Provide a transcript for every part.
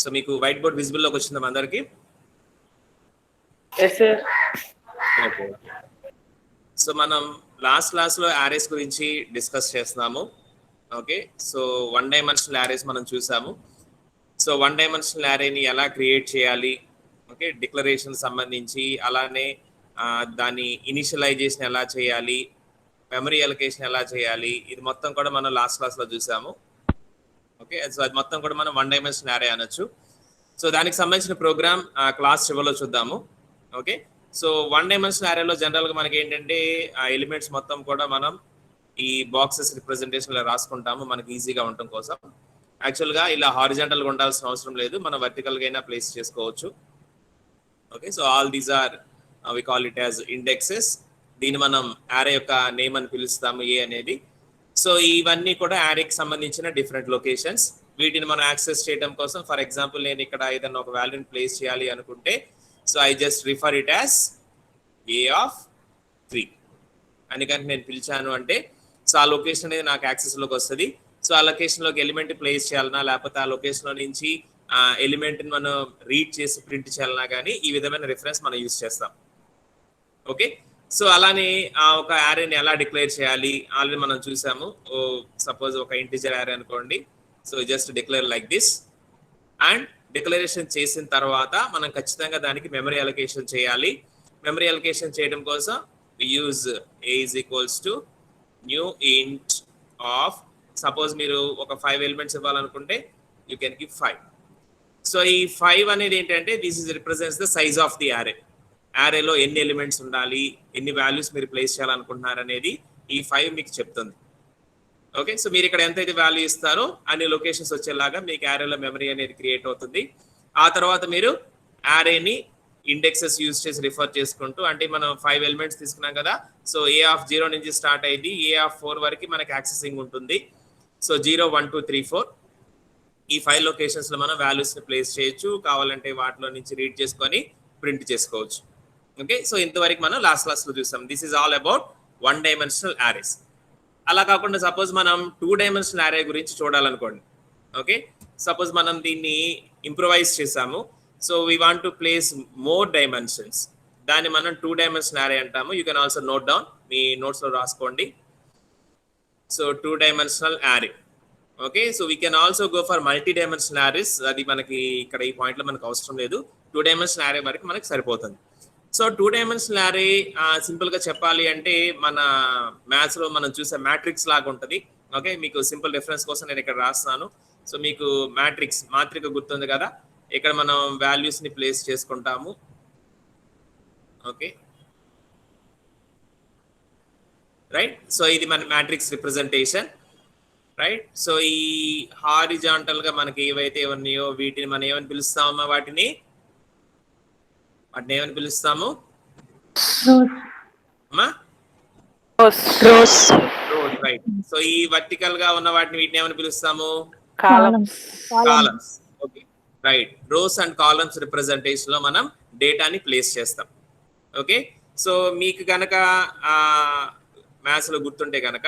So మీకు white board visible లోకి వచ్చిందా అందరికి? ఓకే. సో మనం లాస్ట్ క్లాస్ లో యారేస్ గురించి డిస్కస్ చేస్తున్నాము. ఓకే, సో 1 డైమెన్షనల్ యారేస్ మనం చూసాము. సో 1 డైమెన్షనల్ యారేని ఎలా క్రియేట్ చేయాలి, ఓకే, డిక్లరేషన్ సంబంధించి, అలానే దాని ఇనిషియలైజేషన్ ఎలా చేయాలి, మెమరీ అలొకేషన్ ఎలా చేయాలి, ఇది మొత్తం కూడా మనం లాస్ట్ క్లాస్ లో చూసాము. ఓకే, సో అది మొత్తం కూడా మనం 1 డైమెన్షనల్ యారే అనొచ్చు. సో దానికి సంబంధించిన ప్రోగ్రామ్ క్లాస్ చివరిలో చూద్దాము. ఓకే, సో 1 డైమెన్షనల్ యారేలో జనరల్గా మనకి ఏంటంటే ఆ ఎలిమెంట్స్ మొత్తం కూడా మనం ఈ బాక్సెస్ రిప్రజెంటేషన్లో రాసుకుంటాము మనకి ఈజీగా ఉండటం కోసం. యాక్చువల్గా ఇలా హారిజాంటల్గా ఉండాల్సిన అవసరం లేదు, మనం వర్టికల్గా అయినా ప్లేస్ చేసుకోవచ్చు. Okay, so all these are we call it as indexes. దీన్ని మనం యారే యొక్క నేమ్ అని పిలుస్తాము, ఏ అనేది. సో ఇవన్నీ కూడా యారేకి సంబంధించిన డిఫరెంట్ లొకేషన్స్. వీటిని మనం యాక్సెస్ చేయడం కోసం, ఫర్ ఎగ్జాంపుల్ నేను ఇక్కడ ఏదైనా ఒక వాల్యూని ప్లేస్ చేయాలి అనుకుంటే, so I just refer it as A of 3 అని కనుక నేను పిలిచాను అంటే, సో ఆ లొకేషన్ అనేది నాకు యాక్సెస్లోకి వస్తుంది. సో ఆ లొకేషన్లోకి ఎలిమెంట్ ప్లేస్ చేయాలన్నా, లేకపోతే ఆ లొకేషన్లో నుంచి ఆ ఎలిమెంట్ని మనం రీడ్ చేసి ప్రింట్ చేయాలన్నా కానీ ఈ విధమైన రిఫరెన్స్ మనం యూజ్ చేస్తాం. ఓకే, సో అలానే ఒక యారేని ఎలా డిక్లేర్ చేయాలి ఆల్రెడీ మనం చూసాము. సపోజ్ ఒక ఇంటిజర్ యారే అనుకోండి, so just declare like this. And declaration చేసిన తర్వాత మనం ఖచ్చితంగా దానికి మెమరీ అలొకేషన్ చేయాలి. మెమరీ అలొకేషన్ చేయడం కోసం use a is equals to new int of, suppose మీరు ఒక 5 ఎలిమెంట్స్ ఇవ్వాలనుకుంటే యూ కెన్ గివ్ 5. సో ఈ 5 అనేది ఏంటంటే this is represents the size of the array. యారేలో ఎన్ని ఎలిమెంట్స్ ఉండాలి, ఎన్ని వాల్యూస్ మీరు ప్లేస్ చేయాలనుకుంటున్నారు అనేది ఈ 5 మీకు చెప్తుంది. ఓకే, సో మీరు ఇక్కడ ఎంతైతే వాల్యూ ఇస్తారో అన్ని లొకేషన్స్ వచ్చేలాగా మీకు యారేలో మెమరీ అనేది క్రియేట్ అవుతుంది. ఆ తర్వాత మీరు యారేని ఇండెక్సెస్ యూజ్ చేసి రిఫర్ చేసుకుంటూ, అంటే మనం 5 ఎలిమెంట్స్ తీసుకున్నాం కదా, సో ఏ ఆఫ్ 0 నుంచి స్టార్ట్ అయ్యింది, ఏ ఆఫ్ 4 వరకు మనకి యాక్సెసింగ్ ఉంటుంది. సో 0, 1, 2, 3, 4 ఈ 5 లొకేషన్స్లో మనం వాల్యూస్ని ప్లేస్ చేయొచ్చు. కావాలంటే వాటిలో నుంచి రీడ్ చేసుకొని ప్రింట్ చేసుకోవచ్చు. ఓకే, సో ఇంతవరకు మనం లాస్ట్ క్లాస్లో చూసాం. This is all about 1 dimensional arrays. అలా కాకుండా సపోజ్ మనం 2 డైమెన్షనల్ యారే గురించి చూడాలనుకోండి. ఓకే, సపోజ్ మనం దీన్ని ఇంప్రొవైజ్ చేసాము. So we want to place more dimensions, దాన్ని మనం 2 డైమెన్షనల్ యారే అంటాము. You can also note down, మీ నోట్స్లో రాసుకోండి. So 2 dimensional array. Okay, so we can also go for multi dimensional arrays. అది మనకి ఇక్కడ ఈ పాయింట్లో మనకు అవసరం లేదు. 2 డైమెన్షనల్ యారే వరకు మనకి సరిపోతుంది. సో 2 డైమెన్షనల్ యారే సింపుల్గా చెప్పాలి అంటే మన మ్యాథ్స్లో మనం చూసే మ్యాట్రిక్స్ లాగా ఉంటుంది. ఓకే, మీకు సింపుల్ రిఫరెన్స్ కోసం నేను ఇక్కడ రాస్తున్నాను. సో మీకు మ్యాట్రిక్స్, మాత్రిక గుర్తుంది కదా, ఇక్కడ మనం వాల్యూస్ని ప్లేస్ చేసుకుంటాము. Okay, right. సో ఇది మన మ్యాట్రిక్స్ రిప్రజెంటేషన్, రైట్. సో ఈ హారిజాంటల్గా మనకి ఏవైతే ఉన్నాయో వీటిని మనం ఏమని పిలుస్తామో, వాటిని ఏమని పిలుస్తాము? రైట్. సో ఈ వర్టికల్ గా ఉన్న వాటిని వీటిని ఏమని పిలుస్తాము? Columns. Okay, right. Rose and columns representation లో మనం డేటాని ప్లేస్ చేస్తాం. ఓకే, సో మీకు కనుక మ్యాథ్స్ లో గుర్తుంటే కనుక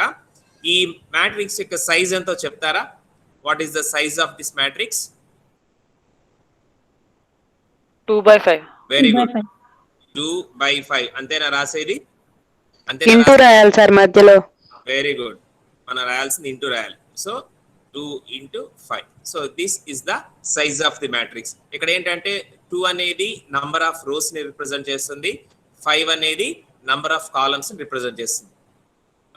ఈ మ్యాట్రిక్స్ యొక్క సైజ్ ఎంతో చెప్తారా? What is the size of this matrix? 2/5. Very good, 2/5. అంతేనా రాసేది? ఇంటూ రాయాలి సార్ మధ్యలో. వెరీ గుడ్, మనం రాయాల్సింది ఇంటూ రాయాలి. So 2 into 5. So this is the size of the matrix. ఇక్కడ ఏంటంటే 2 అనేది నంబర్ ఆఫ్ రోస్ ని రిప్రజెంట్ చేస్తుంది, 5 అనేది నంబర్ ఆఫ్ కాలమ్స్ ని రిప్రజెంట్ చేస్తుంది.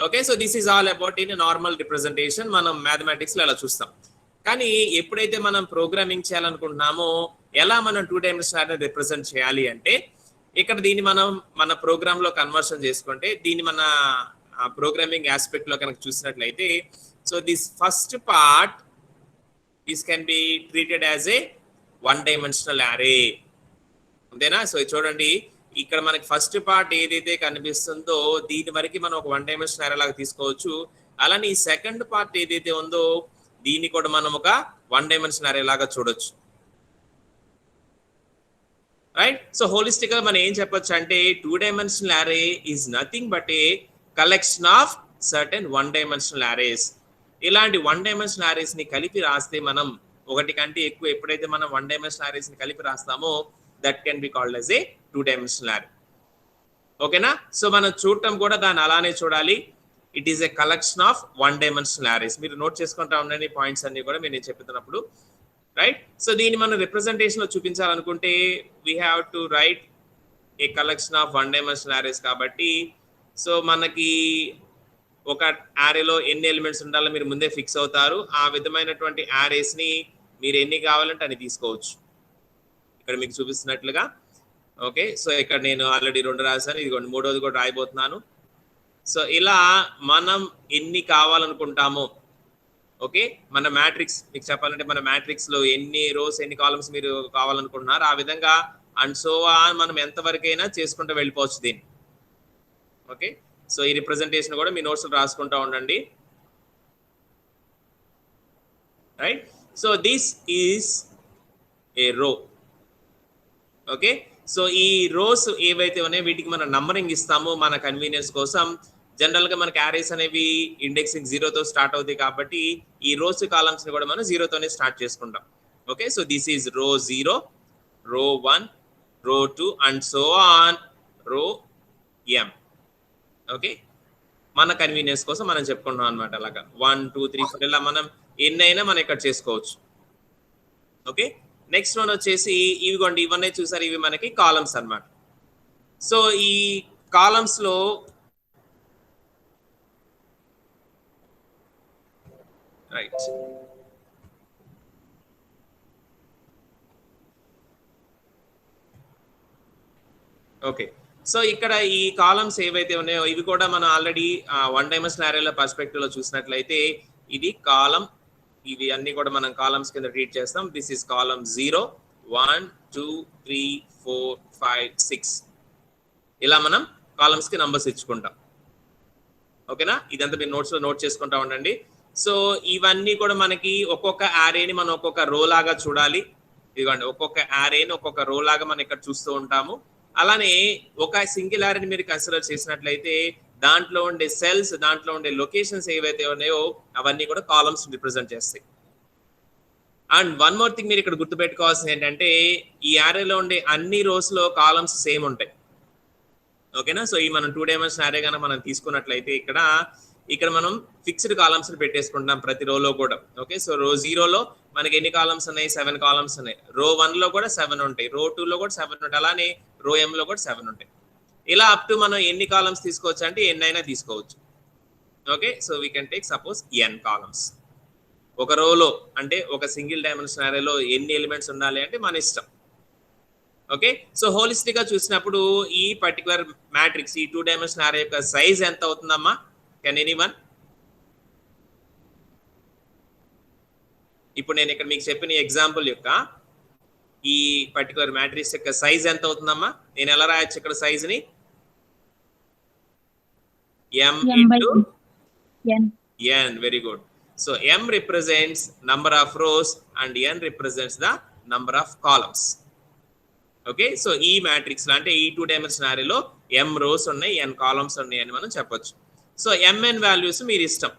Okay, so this is all about in normal representation. మనం మ్యాథమెటిక్స్ లో అలా చూస్తాం. కానీ ఎప్పుడైతే మనం ప్రోగ్రామింగ్ చేయాలనుకుంటున్నామో ఎలా మనం 2 డైమెన్షనల్ రిప్రజెంట్ చేయాలి అంటే, ఇక్కడ దీన్ని మనం మన ప్రోగ్రామ్ లో కన్వర్షన్ చేసుకుంటే, దీన్ని మన ప్రోగ్రామింగ్ ఆస్పెక్ట్ లో కనుక చూసినట్లయితే, so this first part this can be treated as a 1 dimensional array. అంతేనా? సో చూడండి, ఇక్కడ మనకి ఫస్ట్ పార్ట్ ఏదైతే కనిపిస్తుందో దీని వరకు మనం ఒక 1 డైమెన్షనల్ యారే లాగా తీసుకోవచ్చు. అలానే ఈ సెకండ్ పార్ట్ ఏదైతే ఉందో దీన్ని కూడా మనం ఒక 1 డైమెన్షనల్ యారే లాగా చూడొచ్చు. రైట్. సో హోలిస్టిక్ గా మనం ఏం చెప్పొచ్చు అంటే 2 dimensional array is nothing but A collection of certain 1 dimensional arrays. ఇలాంటి 1 డైమెన్షనల్ యారేస్ ని కలిపి రాస్తే మనం ఒకటి కంటే ఎక్కువ ఎప్పుడైతే మనం వన్ డైమెన్షనల్ అరేస్ ని కలిపి రాస్తామో that can be called as a two dimensional అరే. ఓకేనా? సో మనం చూడటం కూడా దాన్ని అలానే చూడాలి. It is a collection of one dimensional arrays. మీరు నోట్ చేసుకుంటా ఉండండి పాయింట్స్ అన్ని కూడా నేను చెప్తున్నప్పుడు, రైట్? సో దీన్ని మనం రిప్రజెంటేషన్ లో చూపించాలనుకుంటే we have to write a collection of one dimensional arrays. కాబట్టి సో మనకి ఒక యారేలో ఎన్ని ఎలిమెంట్స్ ఉండాలో మీరు ముందే ఫిక్స్ అవుతారు. ఆ విధమైనటువంటి యారేస్ ని మీరు ఎన్ని కావాలంటే అని తీసుకోవచ్చు. ఇక్కడ మీకు చూపిస్తున్నట్లుగా. ఓకే, సో ఇక్కడ నేను ఆల్రెడీ 2 రాశాను, ఇదిగోండి 3వది కూడా రాయబోతున్నాను. సో ఇలా మనం ఎన్ని కావాలనుకుంటామో, ఓకే, మన మ్యాట్రిక్స్ మీకు చెప్పాలంటే మన మ్యాట్రిక్స్ లో ఎన్ని రోస్ ఎన్ని కాలమ్స్ మీరు కావాలనుకుంటున్నారు ఆ విధంగా అండ్ సో మనం ఎంతవరకైనా చేసుకుంటూ వెళ్ళిపోవచ్చు దీన్ని. ఓకే, సో ఈ రిప్రజెంటేషన్ కూడా మీ నోట్స్ రాసుకుంటూ ఉండండి, right? So this is a row. Okay, so ఈ రోస్ ఏవైతే ఉన్నాయో వీటికి మనం నంబరింగ్ ఇస్తాము మన కన్వీనియన్స్ కోసం. జనరల్ గా మనకి యారేస్ అనేవి ఇండెక్సింగ్ 0తో స్టార్ట్ అవుతాయి కాబట్టి ఈ రోస్ కాలమ్స్ ని కూడా మనం 0తోనే స్టార్ట్ చేసుకుంటాం. ఓకే, సో దిస్ ఈజ్ రో 0, రో 1, రో 2 అండ్ సో ఆన్ రో m. ఓకే, మన కన్వీనియన్స్ కోసం మనం చెప్పుకుంటాం అనమాట. అలాగా 1 2 3 4 ఇలా మనం ఎన్నైనా మనం ఇక్కడ చేసుకోవచ్చు. ఓకే, నెక్స్ట్ వన్ వచ్చేసి ఇవిగోండి, ఇవన్నీ చూసారు, ఇవి మనకి కాలమ్స్ అన్నమాట. సో ఈ కాలమ్స్ లో రైట్ ఓకే, సో ఇక్కడ ఈ కాలమ్స్ ఏవైతే ఉన్నాయో ఇవి కూడా మనం ఆల్రెడీ వన్ డైమెన్షనల్ అరేల పర్స్పెక్టివ్ లో చూసినట్లయితే ఇది కాలం, ఇవి అన్ని కూడా మనం కాలమ్స్ కింద ట్రీట్ చేస్తాం. దిస్ ఇస్ కాలమ్ 0 1 2 3 4 5 6 ఇలా మనం కాలమ్స్ కి నంబర్స్ ఇచ్చుకుంటాం. ఓకేనా? ఇదంతా మీరు నోట్స్ లో నోట్ చేసుకుంటా ఉండండి. సో ఇవన్నీ కూడా మనకి ఒక్కొక్క యారేని మనం ఒక్కొక్క రో లాగా చూడాలి. ఇదిగోండి, ఒక్కొక్క యారేని ఒక్కొక్క రో లాగా మనం ఇక్కడ చూస్తూ ఉంటాము. అలానే ఒక సింగిల్ యారేని మీరు కన్సిడర్ చేసినట్లయితే దాంట్లో ఉండే సెల్స్, దాంట్లో ఉండే లొకేషన్స్ ఏవైతే ఉన్నాయో అవన్నీ కూడా కాలమ్స్ రిప్రజెంట్ చేస్తాయి. అండ్ వన్ మోర్ థింగ్ మీరు ఇక్కడ గుర్తుపెట్టుకోవాల్సింది ఏంటంటే ఈ యారేలో ఉండే అన్ని రోస్ లో కాలమ్స్ సేమ్ ఉంటాయి. ఓకేనా? సో ఈ మనం 2 డైమెన్షనల్ యారే కనుక మనం తీసుకున్నట్లయితే ఇక్కడ మనం ఫిక్స్డ్ కాలమ్స్ ని పెట్టేసుకుంటాం ప్రతి రోలో కూడా. ఓకే, సో రో 0లో మనకి ఎన్ని కాలమ్స్ ఉన్నాయి? 7 కాలమ్స్ ఉన్నాయి. రో 1లో కూడా 7 ఉంటాయి, రో 2లో కూడా 7 ఉంటాయి, అలానే రో m లో కూడా 7 ఉంటాయి. ఇలా అప్ టు మనం ఎన్ని కాలమ్స్ తీసుకోవచ్చు అంటే ఎన్నైనా తీసుకోవచ్చు. Okay, so we can take suppose n columns. ఒక రోలో అంటే ఒక సింగిల్ డైమెన్షనల్ అరేలో ఎన్ని ఎలిమెంట్స్ ఉండాలి అంటే మన ఇష్టం. ఓకే, సో హోలిస్టిక్ గా చూసినప్పుడు ఈ పర్టికులర్ మ్యాట్రిక్స్ ఈ 2 డైమెన్షనల్ అరే యొక్క సైజ్ ఎంత అవుతుందమ్మా? Can anyone? ఇప్పుడు నేను ఇక్కడ మీకు చెప్పిన ఎగ్జాంపుల్ యొక్క ఈ పర్టికులర్ మ్యాట్రిక్స్ యొక్క సైజ్ ఎంత అవుతుందమ్మా? నేను ఎలా రాయొచ్చు ఇక్కడ సైజ్ ని? m into n. Very good. So m represents number of rows and n represents the number of columns. Okay, so ఈ మ్యాట్రిక్స్ లో అంటే ఈ 2 డైమెన్షనల్ అరేలో m రోస్ ఉన్నాయి, n కాలమ్స్ ఉన్నాయి అని మనం చెప్పొచ్చు. సో mn వాల్యూస్ మీరు ఇష్టం.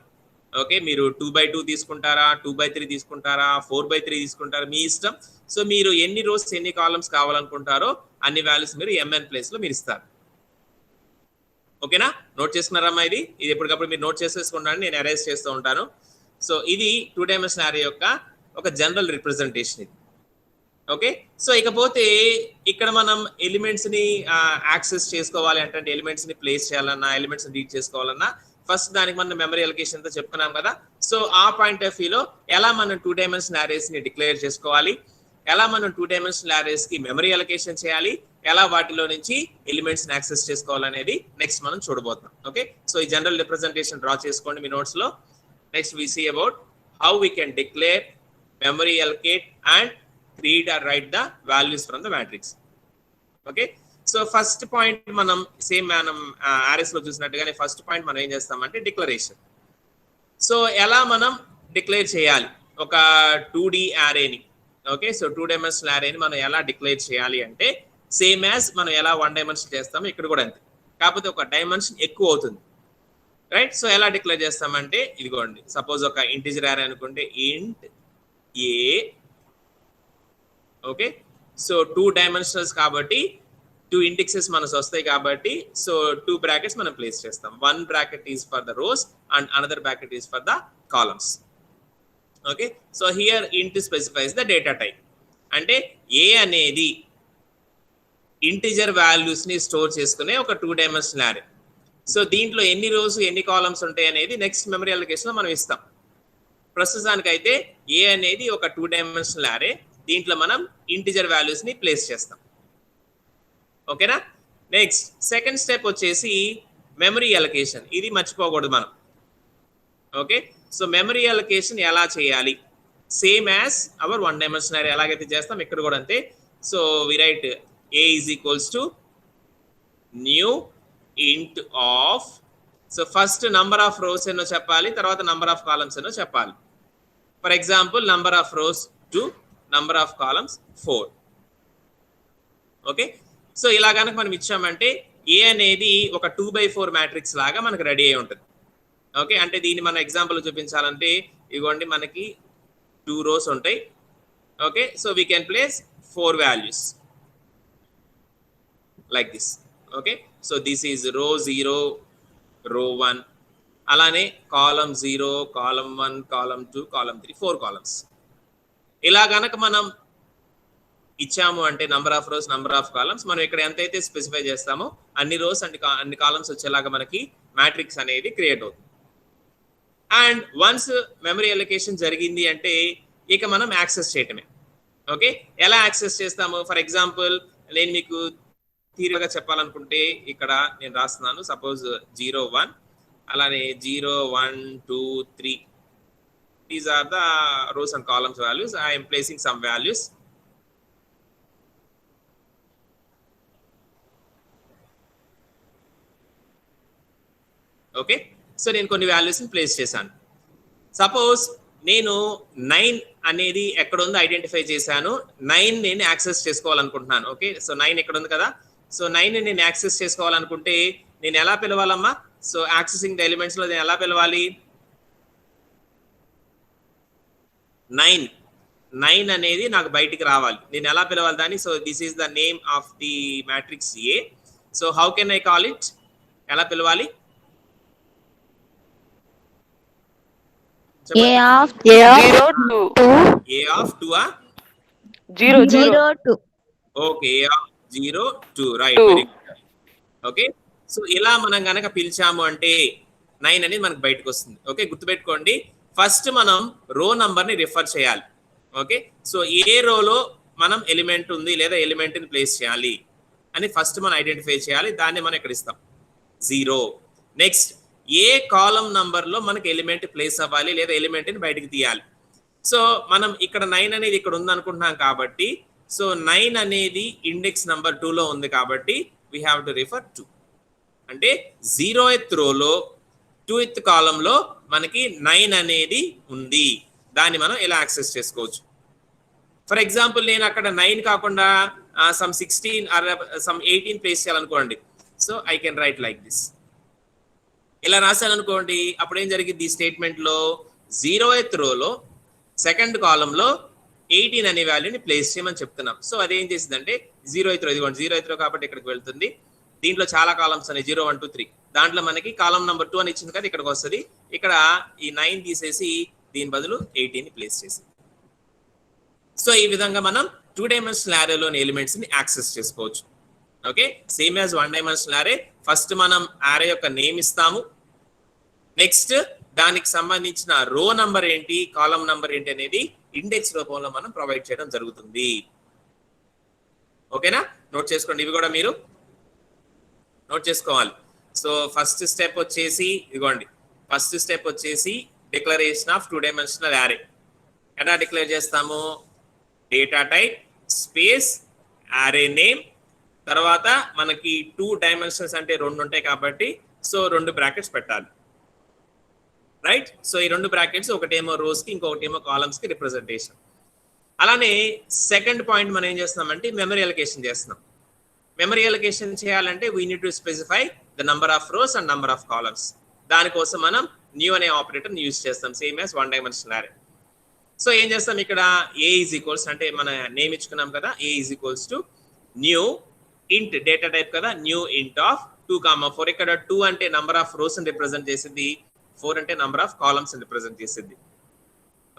ఓకే, మీరు 2/2 తీసుకుంటారా, 2/3 తీసుకుంటారా, 4/3 తీసుకుంటారా, మీ ఇష్టం. సో మీరు ఎన్ని రోస్ ఎన్ని కాలమ్స్ కావాలనుకుంటారో అన్ని వాల్యూస్ మీరు mn ప్లేస్ లో మీరు ఇస్తారు. ఓకేనా? నోట్ చేసుకున్నారమ్మా? ఇది ఎప్పటికప్పుడు మీరు నోట్ చేసేసుకుంటాను, నేను అరేంజ్ చేస్తూ ఉంటాను. సో ఇది 2 డైమెన్షనల్ అరే యొక్క ఒక జనరల్ రిప్రజెంటేషన్ ఇది. ఓకే, సో ఇకపోతే ఇక్కడ మనం ఎలిమెంట్స్ ని యాక్సెస్ చేసుకోవాలి అంటే ఎలిమెంట్స్ ని ప్లేస్ చేయాలన్నా, ఎలిమెంట్స్ ని రీడ్ చేసుకోవాలన్నా ఫస్ట్ దానికి మనం మెమరీ అలొకేషన్ తో చెప్పుకున్నాం కదా. సో ఆ పాయింట్ ఆఫ్ వ్యూ లో ఎలా మనం 2 డైమెన్షనల్ అరేస్ ని డిక్లేర్ చేసుకోవాలి, ఎలా మనం 2 డైమెన్షనల్ అరేస్ కి మెమరీ అలొకేషన్ చేయాలి, ఎలా వాటిలో నుంచి ఎలిమెంట్స్ ని యాక్సెస్ చేసుకోవాలనేది నెక్స్ట్ మనం చూడబోతున్నాం. ఓకే, సో ఈ జనరల్ రిప్రజెంటేషన్ డ్రా చేసుకోండి మీ నోట్స్ లో. Next we see about how we can declare, memory allocate and read or write the values from the matrix. Okay, so first point మనం same మనం arrays లో చూసినట్టుగానే first point మనం ఏం చేస్తామంటే declaration. So ఎలా మనం డిక్లేర్ చేయాలి ఒక 2D అరేని? ఓకే, సో 2 డైమెన్షనల్ అరేని మనం ఎలా డిక్లేర్ చేయాలి అంటే సేమ్ యాజ్ మనం ఎలా 1 డైమెన్షన్ చేస్తామో ఇక్కడ కూడా అంతే, కాకపోతే ఒక డైమెన్షన్ ఎక్కువ అవుతుంది. రైట్, సో ఎలా డిక్లేర్ చేస్తామంటే ఇదిగోండి, సపోజ్ ఒక ఇంటిజర్ అరే అనుకుంటే ఇంట్ ఏ ఓకే సో 2 డైమెన్షనల్స్ కాబట్టి 2 ఇండెక్సెస్ మనకు వస్తాయి కాబట్టి సో 2 బ్రాకెట్స్ మనం ప్లేస్ చేస్తాం. 1 bracket is for the rows and another bracket is for the columns. Okay so here ఇంట్ స్పెసిఫైస్ ద డేటా టైప్. అంటే ఏ అనేది ఇంటిజర్ వాల్యూస్ ని స్టోర్ చేసుకునే ఒక 2 డైమెన్షనల్ అరే. సో దీంట్లో ఎన్ని రోస్ ఎన్ని కాలమ్స్ ఉంటాయి అనేది నెక్స్ట్ మెమరీ అలొకేషన్ లో మనం ఇస్తాం. ప్రస్తుతానికి అయితే ఏ అనేది ఒక 2 డైమెన్షనల్ అరే. దీంట్లో మనం ఇంటిజర్ వాల్యూస్ ని ప్లేస్ చేస్తాం. ఓకేనా. నెక్స్ట్ సెకండ్ స్టెప్ వచ్చేసి మెమరీ అలొకేషన్. ఇది మర్చిపోకూడదు మనం. ఓకే సో మెమరీ అలొకేషన్ ఎలా చేయాలి? సేమ్ యాజ్ అవర్ 1 డైమెన్షనల్ అరే ఎలాగైతే చేస్తాం ఇక్కడ కూడా అంతే. So we write a is equals to new int of so first number of rows ఎన్నో చెప్పాలి, తర్వాత number of columns ఎన్నో చెప్పాలి. For example number of rows 2, number of columns 4. Okay so ఇలా కనుక మనం ఇచ్చామంటే ఏ అనేది ఒక 2/4 మ్యాట్రిక్స్ లాగా మనకు రెడీ అయి ఉంటుంది. ఓకే అంటే దీన్ని మనం ఎగ్జాంపుల్ చూపించాలంటే ఇగోండి మనకి 2 rows ఉంటాయి. Okay so we can place 4 values like this. Okay so this is row 0, row 1, అలానే column 0, column 1, column 2, column 3, 4 columns. ఇలా గనక మనం ఇచ్చాము అంటే number of rose number of columns మనం ఇక్కడ ఎంతైతే స్పెసిఫై చేస్తామో అన్ని రోస్ అండ్ అన్ని కాలమ్స్ వచ్చేలాగా మనకి మ్యాట్రిక్స్ అనేది క్రియేట్ అవుతుంది. అండ్ వన్స్ మెమరీ అలొకేషన్ జరిగింది అంటే ఇక మనం యాక్సెస్ చేయటమే. ఓకే ఎలా యాక్సెస్ చేస్తాము? ఫర్ ఎగ్జాంపుల్ నేను మీకు థియరీగా చెప్పాలనుకుంటే ఇక్కడ నేను రాస్తున్నాను. సపోజ్ 0, 1 అలానే 0, 1, 2, 3 these are the rows and columns values. I'm placing some values. Okay so నేను కొన్ని వాల్యూస్ ని ప్లేస్ చేశాను. సపోజ్ నేను 9 అనేది ఎక్కడ ఉందో ఐడెంటిఫై చేశాను. 9 నేను యాక్సెస్ చేసుకోవాలనుకుంటున్నాను. ఓకే సో 9 ఎక్కడ ఉంది కదా. సో 9 నేను యాక్సెస్ చేసుకోవాలనుకుంటే నేను ఎలా పిలవాలమ్మా? సో యాక్సెసింగ్ ద ఎలిమెంట్స్ లో నేను ఎలా పిలవాలి? 9 అనేది నాకు బయటికి రావాలి. నేను ఎలా పిలవాలి దాన్ని? So this is the name of the matrix A. So how can I call it? ఎలా పిలవాలి? A of 2 A of 2 ఆ 0 okay A of 0, 2 right very good. Okay so ఇలా మనం గనక పిలిచాము అంటే 9 అనేది మనకు బయటకు వస్తుంది. ఓకే గుర్తుపెట్టుకోండి ఫస్ట్ మనం రో నంబర్ ని రిఫర్ చేయాలి. ఓకే సో ఏ రోలో మనం ఎలిమెంట్ ఉంది లేదా ఎలిమెంట్ ని ప్లేస్ చేయాలి అని ఫస్ట్ మనం ఐడెంటిఫై చేయాలి. దాన్ని మనం ఇక్కడ ఇస్తాం 0. నెక్స్ట్ ఏ కాలమ్ నంబర్ లో మనకి ఎలిమెంట్ ప్లేస్ అవ్వాలి లేదా ఎలిమెంట్ ని బయటకు తీయాలి. సో మనం ఇక్కడ 9 అనేది ఇక్కడ ఉంది అనుకుంటున్నాం కాబట్టి సో 9 అనేది ఇండెక్స్ నంబర్ 2 లో ఉంది కాబట్టి వీ హ్యావ్ టు రిఫర్ 2. అంటే 0th రోలో 2th కాలమ్ లో మనకి 9 అనేది ఉంది. దాన్ని మనం ఇలా యాక్సెస్ చేసుకోవచ్చు. ఫర్ ఎగ్జాంపుల్ నేను అక్కడ 9 కాకుండా సమ్ 16 ఆర్ సమ్ 18 ప్లేస్ చేయాలనుకోండి. So I can write like this. ఇలా రాశాను అనుకోండి. అప్పుడు ఏం జరిగింది? ఈ స్టేట్మెంట్ లో 0th రోలో సెకండ్ కాలమ్ లో 18 అనే వాల్యూని ప్లేస్ చేయమని చెప్తున్నాం. సో అదేం చేసిందంటే 0th రో ఇదిగోండి 0th రో కాబట్టి ఇక్కడికి వెళ్తుంది. దీంట్లో చాలా కాలమ్స్ ఉన్నాయి 0, 1, 2, 3. దాంట్లో మనకి కాలమ్ నెంబర్ 2 అని ఇచ్చింది కదా ఇక్కడికి వస్తుంది. ఇక్కడ ఈ 9 తీసేసి దీని బదులు 18 ప్లేస్ చేసింది. సో ఈ విధంగా మనం 2 డైమెన్షనల్ అరేలోని ఎలిమెంట్స్ ని యాక్సెస్ చేసుకోవచ్చు. ఓకే సేమ్ యాజ్ 1 డైమెన్షనల్ అరే. ఫస్ట్ మనం అరే యొక్క నేమ్ ఇస్తాము. నెక్స్ట్ దానికి సంబంధించిన రో నంబర్ ఏంటి కాలమ్ నంబర్ ఏంటి అనేది ఇండెక్స్ రూపంలో మనం ప్రొవైడ్ చేయడం జరుగుతుంది. ఓకేనా నోట్ చేసుకోండి. ఇవి కూడా మీరు నోట్ చేసుకోవాలి. సో ఫస్ట్ స్టెప్ వచ్చేసి ఇదిగోండి. ఫస్ట్ స్టెప్ వచ్చేసి డిక్లరేషన్ ఆఫ్ 2 డైమెన్షనల్ అరే. ఎలా డిక్లేర్ చేస్తాము? డేటా టైప్ స్పేస్ అరే నేమ్, తర్వాత మనకి 2 డైమెన్షన్స్ అంటే 2 ఉంటాయి కాబట్టి సో 2 బ్రాకెట్స్ పెట్టాలి. రైట్ సో ఈ 2 బ్రాకెట్స్ ఒకటేమో రోస్ కి ఇంకొకటేమో కాలమ్స్ కి రిప్రజెంటేషన్. అలానే సెకండ్ పాయింట్ మనం ఏం చేస్తున్నామంటే మెమరీ అలొకేషన్ చేస్తున్నాం. మెమరీ అలొకేషన్ చేయాలంటే we need to specify the number of rows and number of columns. దానికోసం మనం న్యూ అనే ఆపరేటర్ యూజ్ చేస్తాం సేమ్ యాజ్ 1 డైమెన్షనల్ అరే. సో ఏం చేస్తాం ఇక్కడ ఏ ఈజ్ ఈక్వల్స్ అంటే మన నేమ్ ఇచ్చుకున్నాం కదా, a is equals to new int data type కదా, న్యూ ఇంట్ ఆఫ్ 2,4. ఇక్కడ 2 అంటే నంబర్ ఆఫ్ రోస్ రిప్రజెంట్ చేసింది, 4 అంటే నంబర్ ఆఫ్ కాలమ్స్ రిప్రజెంట్ చేసింది.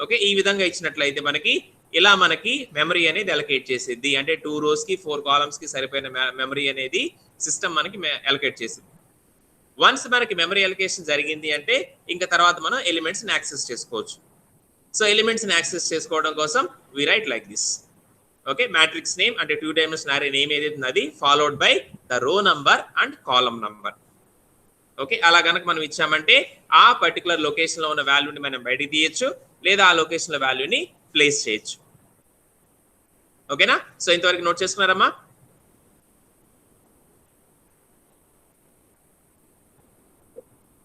ఓకే, ఈ విధంగా ఇచ్చినట్లయితే మనకి ఇలా మనకి మెమరీ అనేది అలొకేట్ చేసేది. అంటే 2 rows కి 4 columns కి సరిపోయిన మెమరీ అనేది సిస్టమ్ మనకి అలొకేట్ చేసింది. వన్స్ మనకి మెమరీ అలొకేషన్ జరిగింది అంటే ఇంకా తర్వాత మనం ఎలిమెంట్స్ ని యాక్సెస్ చేసుకోవచ్చు. సో ఎలిమెంట్స్ ని యాక్సెస్ చేసుకోవడం కోసం we write like this. Okay, matrix name అంటే 2-dimensional array నేమ్ ఏదైతే అది followed by the row number and column number. Okay, అలా కనుక మనం ఇచ్చామంటే ఆ పర్టికులర్ లొకేషన్ లో ఉన్న వాల్యూని మనం బయటికి తీయచ్చు, లేదా ఆ లొకేషన్ లో వాల్యూని ప్లేస్ చేయొచ్చు. ఓకేనా, సో ఇంతవరకు నోట్ చేసుకున్నారమ్మా?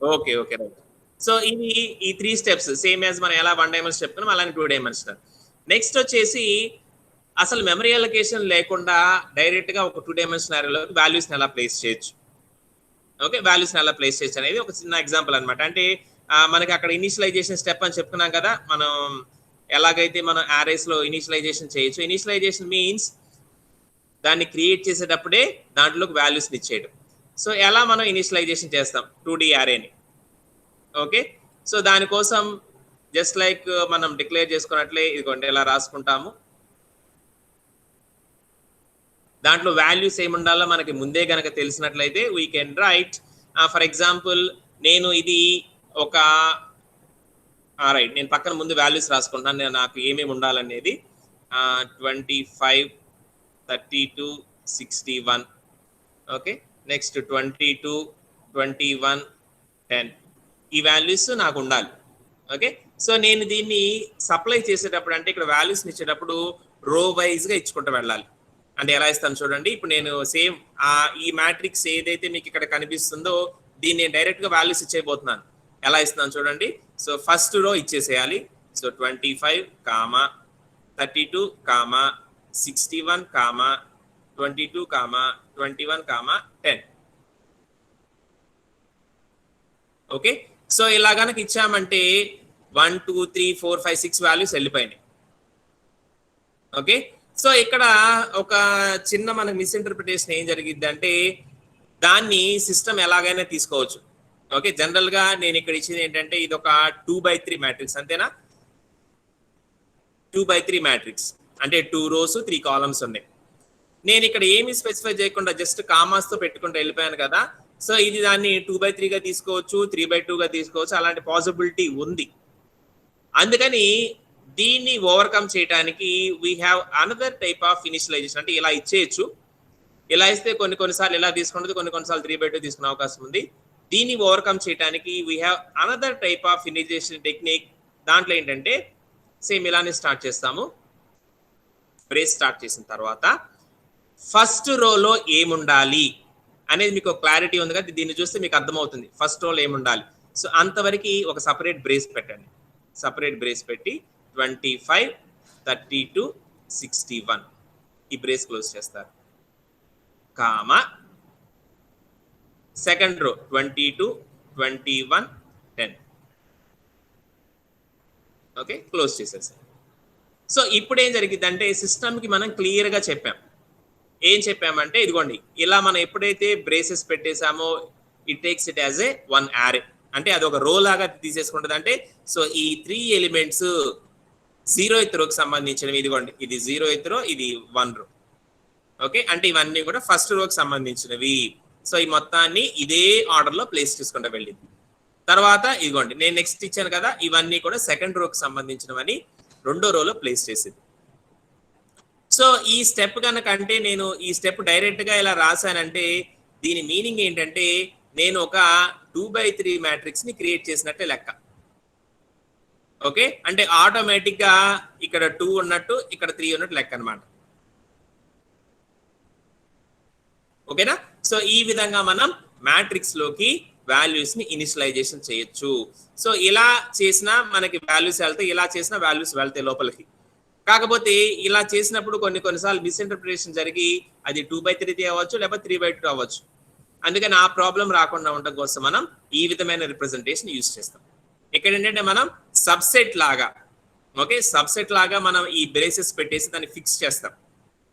Okay okay right. సో ఇది ఈ 3 steps సేమ్ యాజ్ మనం ఎలా 1 dimension చెప్తున్నాం అలానే 2 dimensional. నెక్స్ట్ వచ్చేసి అసలు మెమరీ అలొకేషన్ లేకుండా డైరెక్ట్ గా ఒక 2 dimensional array లో వాల్యూస్ ని ఎలా ప్లేస్ చేయొచ్చు. ఓకే, వాల్యూస్ ని ఎలా ప్లేస్ చేయొచ్చు అనేది ఒక చిన్న ఎగ్జాంపుల్ అన్నమాట. అంటే మనకి అక్కడ ఇనిషియలైజేషన్ స్టెప్ అని చెప్పుకున్నాం కదా, మనం ఎలాగైతే మనం అరేస్ లో ఇనిషియలైజేషన్ చేయొచ్చు. ఇనిషియలైజేషన్ మీన్స్ దాన్ని క్రియేట్ చేసేటప్పుడే దాంట్లోకి వాల్యూస్ ని ఇచ్చేయడం. సో ఎలా మనం ఇనిషియలైజేషన్ చేస్తాం 2D అరేని? ఓకే, సో దానికోసం జస్ట్ లైక్ మనం డిక్లేర్ చేసుకున్నట్లే ఇదిగోండి ఇలా రాసుకుంటాము. దాంట్లో వాల్యూస్ ఏమి ఉండాలో మనకి ముందే గనక తెలిసినట్లయితే we can write. For example నేను ఇది ఒక రైట్ నేను పక్కన ముందు వాల్యూస్ రాసుకుంటాను, నాకు ఏమేమి ఉండాలనేది. 25, 32, 61. Okay, next 22, 21, 10. ఈ వాల్యూస్ నాకు ఉండాలి. ఓకే, సో నేను దీన్ని సప్లై చేసేటప్పుడు అంటే ఇక్కడ వాల్యూస్ని ఇచ్చేటప్పుడు రో వైజ్గా ఇచ్చుకుంటూ వెళ్ళాలి. అంటే ఎలా ఇస్తాను చూడండి, ఇప్పుడు నేను సేమ్ ఈ మ్యాట్రిక్స్ ఏదైతే మీకు ఇక్కడ కనిపిస్తుందో దీన్ని నేను డైరెక్ట్గా వాల్యూస్ ఇచ్చేయబోతున్నాను. ఎలా ఇస్తున్నాను చూడండి. So first row ఇచ్చేసేయాలి. So 25, 32, 61, 22, 21, 10. Okay, so ఇలా కనుక ఇచ్చామంటే 1, 2, 3, 4, 5, 6 వాల్యూస్ వెళ్ళిపోయినాయి. ఓకే, సో ఇక్కడ ఒక చిన్న మనకు మిస్ఇంటర్ప్రిటేషన్ ఏం జరిగింది అంటే దాన్ని సిస్టమ్ ఎలాగైనా తీసుకోవచ్చు. ఓకే, జనరల్ గా నేను ఇక్కడ ఇచ్చింది ఏంటంటే ఇది ఒక 2/3 మ్యాట్రిక్స్, అంతేనా? 2/3 మ్యాట్రిక్స్ అంటే 2 rows 3 columns ఉన్నాయి. నేను ఇక్కడ ఏమి స్పెసిఫై చేయకుండా జస్ట్ కామాస్ తో పెట్టుకుంటూ వెళ్ళిపోయాను కదా. సో ఇది దాన్ని 2/3 గా తీసుకోవచ్చు, 3/2 గా తీసుకోవచ్చు, అలాంటి పాసిబిలిటీ ఉంది. అందుకని దీన్ని ఓవర్కమ్ చేయడానికి we have another type of initialization. అంటే ఇలా ఇచ్చేయచ్చు, ఇలా ఇస్తే కొన్నిసార్లు ఇలా తీసుకుంటుంది, కొన్నిసార్లు 3/2 తీసుకునే అవకాశం ఉంది. దీన్ని ఓవర్కమ్ చేయడానికి we have another type of initialization technique. దాంట్లో ఏంటంటే సేమ్ ఇలానే స్టార్ట్ చేస్తాము. బ్రేస్ స్టార్ట్ చేసిన తర్వాత ఫస్ట్ రోలో ఏముండాలి అనేది మీకు క్లారిటీ ఉంది కదా, దీన్ని చూస్తే మీకు అర్థమవుతుంది ఫస్ట్ రోలో ఏముండాలి. సో అంతవరకు ఒక సపరేట్ బ్రేస్ పెట్టండి. సపరేట్ బ్రేస్ పెట్టి 25, 32, 61 ఈ బ్రేస్ క్లోజ్ చేస్తారు. Comma second row 22, 21, 10. Okay, close చేసేసారు. సో ఇప్పుడు ఏం జరిగిందంటే సిస్టమ్కి మనం క్లియర్గా చెప్పాం. ఏం చెప్పామంటే ఇదిగోండి ఇలా మనం ఎప్పుడైతే బ్రేసెస్ పెట్టేసామో it takes it as a 1 array. అంటే అది ఒక రో లాగా తీసేసుకుంటుంది. అంటే సో ఈ 3 ఎలిమెంట్స్ 0th రోకి సంబంధించినవి. ఇదిగోండి ఇది 0th రో, ఇది 1 రో. ఓకే, అంటే ఇవన్నీ కూడా ఫస్ట్ రోకి సంబంధించినవి. సో ఈ మొత్తాన్ని ఇదే ఆర్డర్లో ప్లేస్ చేసుకుంటూ వెళ్ళింది. తర్వాత ఇదిగోండి నేను నెక్స్ట్ ఇచ్చాను కదా, ఇవన్నీ కూడా సెకండ్ రోకి సంబంధించినవని రెండో రోలో ప్లేస్ చేసింది. సో ఈ స్టెప్ కనుక అంటే నేను ఈ స్టెప్ డైరెక్ట్ గా ఇలా రాశానంటే దీని మీనింగ్ ఏంటంటే నేను ఒక 2/3 మ్యాట్రిక్స్ ని క్రియేట్ చేసినట్టే లెక్క. ఓకే, అంటే ఆటోమేటిక్ గా ఇక్కడ 2 ఉన్నట్టు ఇక్కడ 3 ఉన్నట్టు లెక్క అనమాట. ఓకేనా, సో ఈ విధంగా మనం మ్యాట్రిక్స్ లోకి వాల్యూస్ ని ఇనిషియలైజేషన్ చేయొచ్చు. సో ఇలా చేసినా మనకి వాల్యూస్ వెళ్తాయి, ఇలా చేసినా వాల్యూస్ వెళ్తాయి లోపలికి. కాకపోతే ఇలా చేసినప్పుడు కొన్నిసార్లు మిస్ఇంటర్ప్రిటేషన్ జరిగి అది 2/3 అవ్వచ్చు, లేకపోతే 3/2 అవ్వచ్చు. అందుకని ఆ ప్రాబ్లం రాకుండా ఉండడం కోసం మనం ఈ విధమైన రిప్రజెంటేషన్ యూజ్ చేస్తాం. ఇక్కడ ఏంటంటే మనం సబ్సెట్ లాగా ఓకే, సబ్సెట్ లాగా మనం ఈ బ్రేసెస్ పెట్టేసి దాన్ని ఫిక్స్ చేస్తాం.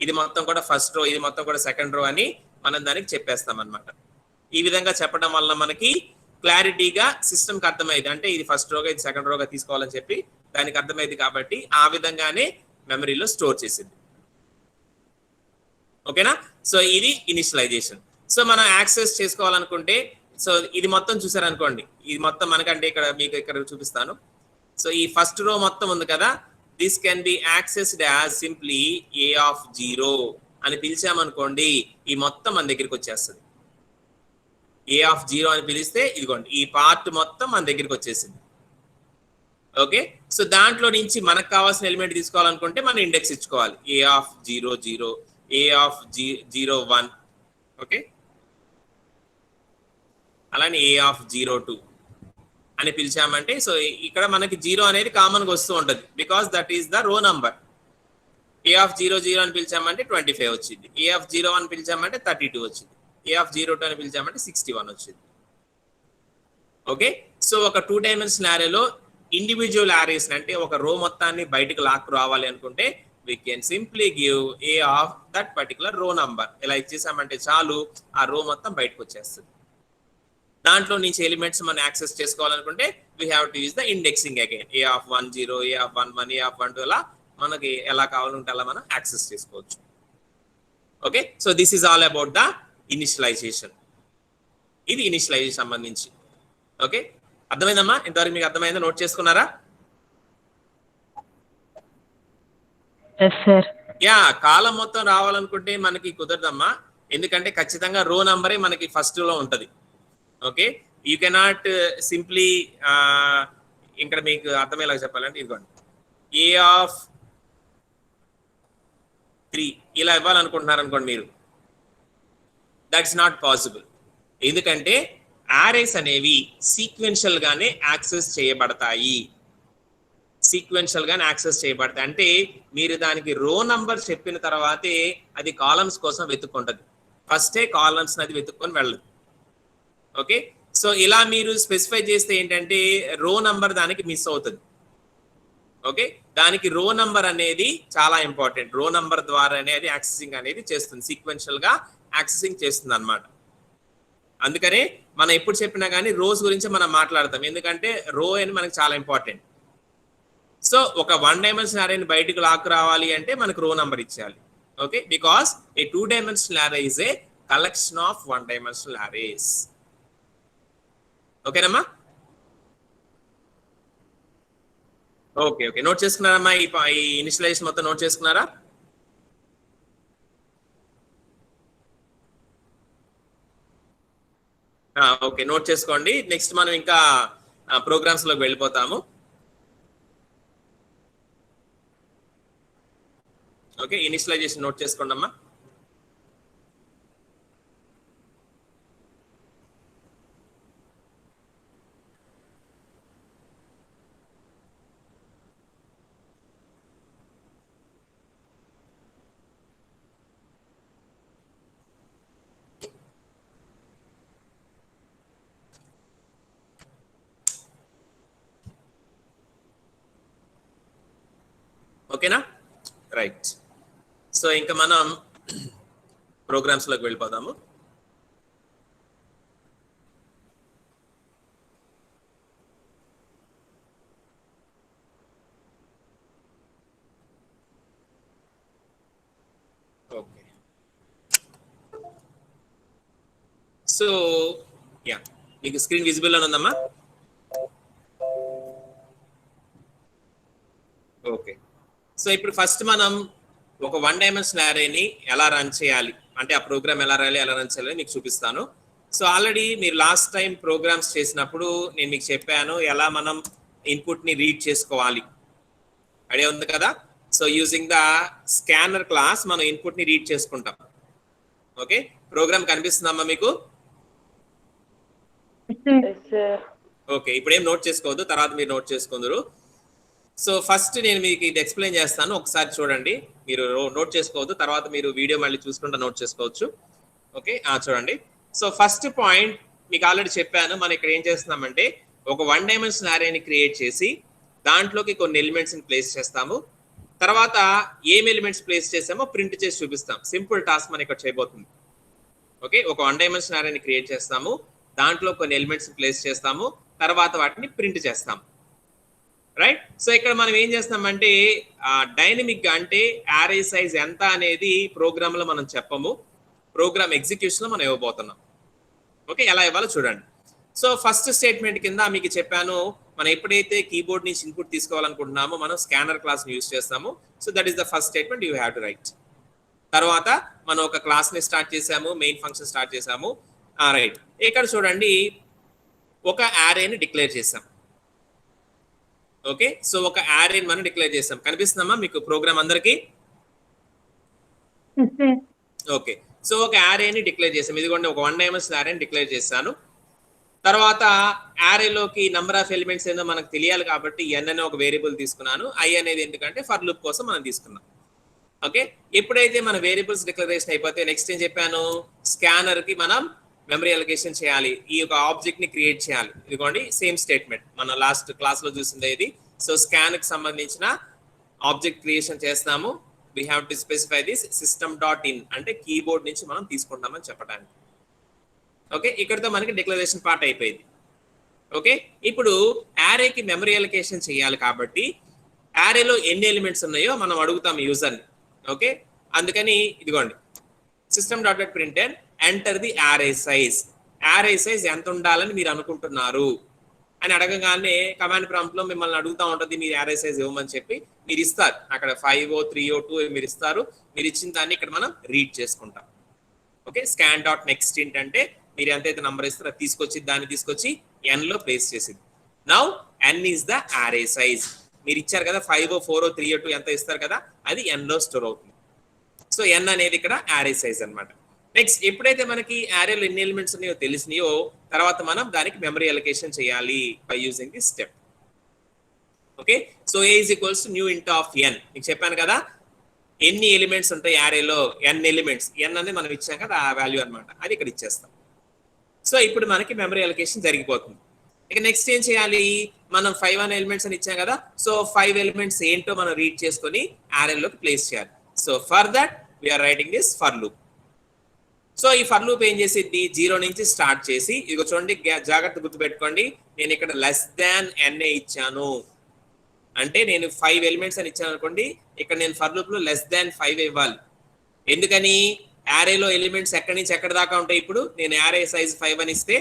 ఇది మొత్తం కూడా ఫస్ట్ రో, ఇది మొత్తం కూడా సెకండ్ రో అని మనం దానికి చెప్పేస్తాం అన్నమాట. ఈ విధంగా చెప్పడం వల్ల మనకి క్లారిటీగా సిస్టమ్కి అర్థమైంది. అంటే ఇది ఫస్ట్ రోగా ఇది సెకండ్ రోగా తీసుకోవాలని చెప్పి దానికి అర్థమైంది కాబట్టి ఆ విధంగానే మెమరీలో స్టోర్ చేసింది. ఓకేనా? సో ఇది ఇనిషియలైజేషన్. సో మనం యాక్సెస్ చేసుకోవాలనుకుంటే, సో ఇది మొత్తం చూసారనుకోండి, ఇది మొత్తం మనకంటే ఇక్కడ మీకు ఇక్కడ చూపిస్తాను. సో ఈ ఫస్ట్ రో మొత్తం ఉంది కదా, this can B accessed as simply A of 0 అని పిలిచామనుకోండి, ఈ మొత్తం మన దగ్గరికి వచ్చేస్తుంది. ఏ ఆఫ్ 0 అని పిలిస్తే ఇదిగోండి ఈ పార్ట్ మొత్తం మన దగ్గరికి వచ్చేసింది. ఓకే, సో దాంట్లో నుంచి మనకు కావాల్సిన ఎలిమెంట్ తీసుకోవాలనుకుంటే మనం ఇండెక్స్ ఇచ్చుకోవాలి. ఏ ఆఫ్ 0 0, ఏ ఆఫ్ 0 1, ఓకే, అలానే ఏ ఆఫ్ 0 2 అని పిలిచామంటే, సో ఇక్కడ మనకి 0 అనేది కామన్ గా వస్తూ ఉంటుంది, because that is the row number. A of 0 0 అని పిలిచామంటే 25 వచ్చింది. ఏ ఆఫ్ 0 1 పిలిచామంటే 32 వచ్చింది. ఏ ఆఫ్ 0 2 అని పిలిచామంటే 61 వచ్చింది. ఓకే, సో ఒక 2 డైమెన్షనల్ అరేలో ఇండివిజువల్ అరేస్ అంటే ఒక రో మొత్తాన్ని బయటకు లాక్కు రావాలి అనుకుంటే we can simply give a of that particular row number. ఇలా ఇచ్చేసామంటే చాలు, ఆ రో మొత్తం బయటకు వచ్చేస్తుంది. దాంట్లో నుంచి ఎలిమెంట్స్ మనం యాక్సెస్ చేసుకోవాలనుకుంటే we have to use the indexing again. a of 1 0, a of 1 1, a of 1 2 అలా మనకి ఎలా కావాలంటే అలా మనం యాక్సెస్ చేసుకోవచ్చు. Okay, so this is all about the initialization. ఇది ఇనిషియలైజేషన్ సంబంధించి. ఓకే, అర్థమైందమ్మా? ఇంతవరకు మీకు అర్థమైందా? నోట్ చేసుకున్నారా? యా, కాలం మొత్తం రావాలనుకుంటే మనకి కుదరదమ్మా, ఎందుకంటే ఖచ్చితంగా రో నంబరే మనకి ఫస్ట్ లో ఉంటది. ఓకే, యూ కెనాట్ సింప్లీ ఇక్కడ మీకు అర్థమయ్యేలాగా చెప్పాలంటే ఇదిగోండి ఏ ఆఫ్ 3 ఇలా ఇవ్వాలనుకుంటున్నారు అనుకోండి మీరు, దట్స్ నాట్ పాసిబుల్. ఎందుకంటే అరేస్ అనేవి సీక్వెన్షియల్ గానే యాక్సెస్ చేయబడతాయి. సీక్వెన్షియల్ గానే యాక్సెస్ చేయబడతాయి అంటే మీరు దానికి రో నంబర్ చెప్పిన తర్వాతే అది కాలమ్స్ కోసం వెతుక్కుంటది. ఫస్టే కాలమ్స్ అది వెతుక్కొని వెళ్ళదు. ఓకే, సో ఇలా మీరు స్పెసిఫై చేస్తే ఏంటంటే రో నంబర్ దానికి మిస్ అవుతుంది. ఓకే, దానికి రో నంబర్ అనేది చాలా ఇంపార్టెంట్. రో నంబర్ ద్వారా అనేది యాక్సెసింగ్ అనేది చేస్తుంది, సీక్వెన్షియల్ గా యాక్సెసింగ్ చేస్తుంది అన్నమాట. అందుకనే మనం ఎప్పుడు చెప్పినా కానీ రోస్ గురించి మనం మాట్లాడతాం, ఎందుకంటే రో అని మనకి చాలా ఇంపార్టెంట్. సో ఒక 1 డైమెన్షనల్ అరేని బయటకు లాక్కు రావాలి అంటే మనకు రో నంబర్ ఇచ్చేయాలి. Okay, because a 2 dimensional array is a collection of 1 dimensional arrays. ఓకేనమ్మా? ఓకే ఓకే, నోట్ చేసుకున్నారమ్మా? ఈ ఇనిషియలైజేషన్ మొత్తం నోట్ చేసుకున్నారా? ఓకే, నోట్ చేసుకోండి. నెక్స్ట్ మనం ఇంకా ప్రోగ్రామ్స్ లోకి వెళ్ళిపోతాము. ఓకే, ఇనిషియలైజేషన్ నోట్ చేసుకోండి అమ్మా. ఓకేనా? రైట్, సో ఇంకా మనం ప్రోగ్రామ్స్ లోకి వెళ్ళిపోదాము. ఓకే, సో యా, మీకు స్క్రీన్ విజిబుల్ అని ఉందమ్మా? ఓకే, సో ఇప్పుడు ఫస్ట్ మనం ఒక 1 డైమెన్షనల్ అరేని ఎలా రన్ చేయాలి అంటే ఆ ప్రోగ్రామ్ ఎలా రాయాలి, ఎలా రన్ చేయాలి మీకు చూపిస్తాను. సో ఆల్రెడీ మీరు లాస్ట్ టైం ప్రోగ్రామ్స్ చేసినప్పుడు నేను మీకు చెప్పాను ఎలా మనం ఇన్పుట్ ని రీడ్ చేసుకోవాలి. ఐడియా ఉంది కదా? So using the scanner class మనం ఇన్పుట్ ని రీడ్ చేసుకుంటాం. ఓకే, ప్రోగ్రామ్ కనిపిస్తుందమ్మా మీకు? ఓకే, ఇప్పుడు ఏం నోట్ చేసుకోవద్దు, తర్వాత మీరు నోట్ చేసుకుందరు. సో ఫస్ట్ నేను మీకు ఇది ఎక్స్ప్లెయిన్ చేస్తాను, ఒకసారి చూడండి. మీరు నోట్ చేసుకోవద్దు, తర్వాత మీరు వీడియో మళ్ళీ చూసుకుంటూ నోట్ చేసుకోవచ్చు. ఓకే, చూడండి. సో ఫస్ట్ పాయింట్ మీకు ఆల్రెడీ చెప్పాను, మనం ఇక్కడ ఏం చేస్తున్నామంటే ఒక 1 డైమెన్షనల్ అరేని క్రియేట్ చేసి దాంట్లోకి కొన్ని ఎలిమెంట్స్ ని ప్లేస్ చేస్తాము. తర్వాత ఏం ఎలిమెంట్స్ ప్లేస్ చేసామో ప్రింట్ చేసి చూపిస్తాం. సింపుల్ టాస్క్ మనం ఇక్కడ చేయబోతుంది. ఓకే, ఒక 1 డైమెన్షన్ అరేని క్రియేట్ చేస్తాము, దాంట్లో కొన్ని ఎలిమెంట్స్ ప్లేస్ చేస్తాము, తర్వాత వాటిని ప్రింట్ చేస్తాం. రైట్. సో ఇక్కడ మనం ఏం చేస్తామంటే డైనమిక్ గా అంటే యారే సైజ్ ఎంత అనేది ప్రోగ్రామ్ లో మనం చెప్పము, ప్రోగ్రామ్ ఎగ్జిక్యూషన్ లో మనం ఇవ్వబోతున్నాం. ఓకే, ఎలా ఇవ్వాలో చూడండి. సో ఫస్ట్ స్టేట్మెంట్ కింద మీకు చెప్పాను, మనం ఎప్పుడైతే కీబోర్డ్ నుంచి ఇన్పుట్ తీసుకోవాలనుకుంటున్నామో మనం స్కానర్ క్లాస్ ని యూజ్ చేస్తాము. So that is the first statement you have to right. తర్వాత మనం ఒక క్లాస్ ని స్టార్ట్ చేసాము, మెయిన్ ఫంక్షన్ స్టార్ట్ చేసాము. రైట్, ఇక్కడ చూడండి ఒక యారేని డిక్లేర్ చేసాం. ఓకే, సో ఒక యారేని మనం డిక్లేర్ చేసాం. కనిపిస్తుందమ్మా మీకు ప్రోగ్రామ్ అందరికి? ఓకే, సో ఒక యారేని డిక్లేర్ చేసాం. ఇదిగోండి ఒక 1 డైమెన్షన్ యారేని డిక్లేర్ చేశాను. తర్వాత యారేలోకి నంబర్ ఆఫ్ ఎలిమెంట్స్ ఏందో మనకు తెలియాలి కాబట్టి ఎన్ అనే ఒక వేరియబుల్ తీసుకున్నాను. ఐ అనేది ఎందుకంటే ఫర్ లూప్ కోసం మనం తీసుకున్నాం. ఓకే, ఎప్పుడైతే మన వేరియబుల్స్ డిక్లరేషన్ అయిపోతే నెక్స్ట్ ఏం చెప్పాను, స్కానర్ కి మనం మెమరీ అలొకేషన్ చేయాలి, ఈ యొక్క ఆబ్జెక్ట్ ని క్రియేట్ చేయాలి. ఇదిగోండి సేమ్ స్టేట్మెంట్ మనం లాస్ట్ క్లాస్ లో చూసిందే ఇది. సో స్కాన్ కి సంబంధించిన ఆబ్జెక్ట్ క్రియేషన్ చేస్తాము. We have to specify this system.in అంటే కీబోర్డ్ నుంచి మనం తీసుకుంటామని చెప్పడానికి. ఓకే, ఇక్కడతో మనకి డిక్లరేషన్ పార్ట్ అయిపోయింది. ఓకే, ఇప్పుడు యారేకి మెమరీ అలొకేషన్ చేయాలి కాబట్టి యారేలో ఎన్ని ఎలిమెంట్స్ ఉన్నాయో మనం అడుగుతాం యూజర్ని. ఓకే, అందుకని ఇదిగోండి system.println enter the array size. Array size ఎంత ఉండాలని మీరు అనుకుంటున్నారు అని అడగగానే కమాండ్ ప్రాంప్ట్ లో మిమ్మల్ని అడుగుతూ ఉంటుంది, మీరు యారే సైజ్ ఇవ్వమని చెప్పి మీరు ఇస్తారు. అక్కడ 5 3 2 మీరు ఇస్తారు. మీరు ఇచ్చిన దాన్ని ఇక్కడ మనం రీడ్ చేసుకుంటాం. ఓకే, scan.nextInt అంటే మీరు ఎంతైతే నంబర్ ఇస్తారో తీసుకొచ్చి దాన్ని తీసుకొచ్చి n లో ప్లేస్ చేసింది. Now n is the array size. మీరు ఇచ్చారు కదా 5 4 3 2 ఎంత ఇస్తారు కదా, అది n లో స్టోర్ అవుతుంది. సో n అనేది ఇక్కడ యారే సైజ్ అన్నమాట. నెక్స్ట్ ఎప్పుడైతే మనకి యారేలో ఎన్ని ఎలిమెంట్స్ ఉన్నాయో తెలిసినాయో తర్వాత మనం దానికి మెమరీ అలొకేషన్ చేయాలి by using the step. Okay, so a is equals to new int of n. మీకు చెప్పాను కదా ఎన్ని ఎలిమెంట్స్ ఉంటాయి యారేలో, n ఎలిమెంట్స్. n అనేది మనం ఇచ్చాం కదా ఆ వాల్యూ అన్నమాట, అది ఇక్కడ ఇచ్చేస్తాం. సో ఇప్పుడు మనకి మెమరీ అలొకేషన్ జరిగిపోతుంది. ఇక నెక్స్ట్ ఏం చేయాలి, మనం 5 అనే ఎలిమెంట్స్ అని ఇచ్చాం కదా, సో 5 ఎలిమెంట్స్ ఏంటో మనం రీడ్ చేసుకొని యారేలోకి ప్లేస్ చేయాలి. So for that we're writing this for loop. So ఈ ఫర్ లూప్ ఏం చేసిద్ది, 0 నుంచి స్టార్ట్ చేసి ఇదిగో చూడండి, జాగ్రత్త గుర్తుపెట్టుకోండి, నేను ఇక్కడ లెస్ దాన్ n ఇచ్చాను అంటే నేను 5 ఎలిమెంట్స్ అని ఇచ్చాను అనుకోండి, ఇక్కడ నేను ఫర్ లూప్ లో లెస్ దాన్ 5 ఇవ్వాలి. ఎందుకని, యారేలో ఎలిమెంట్స్ ఎక్కడి నుంచి ఎక్కడి దాకా ఉంటాయి. ఇప్పుడు నేను యారే సైజ్ 5 అని ఇస్తే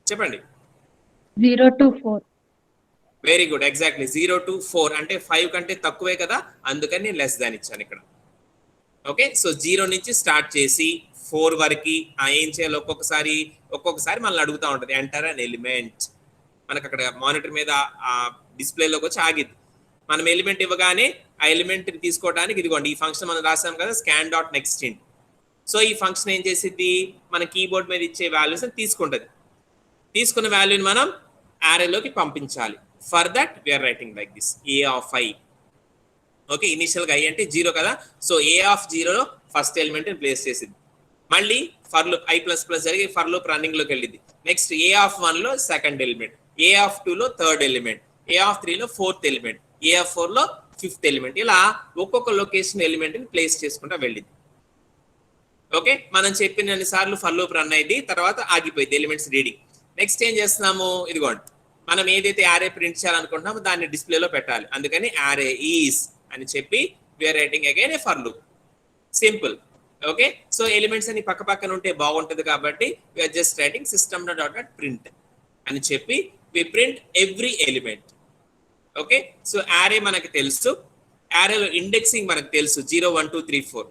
చెప్పండి. 0 to 4. Very good, exactly 0 to 4 అంటే 5 కంటే తక్కువే కదా, అందుకని నేను లెస్ దాన్ ఇచ్చాను ఇక్కడ. ఓకే, సో 0 నుంచి స్టార్ట్ చేసి 4 వరకు ఏం చేయాలి, ఒక్కొక్కసారి మనల్ని అడుగుతూ ఉంటుంది ఎంటర్ అన్ ఎలిమెంట్. మనకు అక్కడ మానిటర్ మీద ఆ డిస్ప్లేలోకి వచ్చి ఆగిద్ది. మనం ఎలిమెంట్ ఇవ్వగానే ఆ ఎలిమెంట్ తీసుకోవడానికి ఇదిగోండి ఈ ఫంక్షన్ మనం రాసాం కదా scan.nextInt. సో ఈ ఫంక్షన్ ఏం చేసిద్ది, మన కీబోర్డ్ మీద ఇచ్చే వాల్యూస్ తీసుకుంటుంది. తీసుకున్న వాల్యూని మనం యారేలోకి పంపించాలి. For that we're writing like this a of i. Okay, initial గా i అంటే 0 కదా, so a of 0 first element place చేసింది. మళ్ళీ ఫర్ లూప్ i++ జరిగి ఫర్ లూప్ రన్నింగ్ లోకి వెళ్ళింది. నెక్స్ట్ a of 1 లో సెకండ్ ఎలిమెంట్, a of 2 లో థర్డ్ ఎలిమెంట్, a of 3 లో ఫోర్త్ ఎలిమెంట్, a of 4 లో ఫిఫ్త్ ఎలిమెంట్. ఇలా ఒక్కొక్క లొకేషన్ ఎలిమెంట్ ని ప్లేస్ చేసుకుంటూ వెళ్ళింది. ఓకే, మనం చెప్పిన అన్ని సార్లు ఫర్ లూప్ రన్ అయింది, తర్వాత ఆగిపోయింది ఎలిమెంట్స్ రీడింగ్. నెక్స్ట్ ఏం చేస్తున్నాము, ఇదిగోండి మనం ఏదైతే యారే ప్రింట్ చేయాలనుకుంటున్నామో దాన్ని డిస్ప్లేలో పెట్టాలి. అందుకని యారే ఈస్ అని చెప్పి we're writing again a for loop. Simple. Okay, so elements అని పక్క పక్కన ఉంటే బాగుంటుంది కాబట్టి వీఆర్ జస్ట్ రైటింగ్ system.print అని చెప్పి we print every element. Okay, so array మనకి తెలుసు, యారేలో ఇండెక్సింగ్ మనకు తెలుసు 0 1 2 3 4.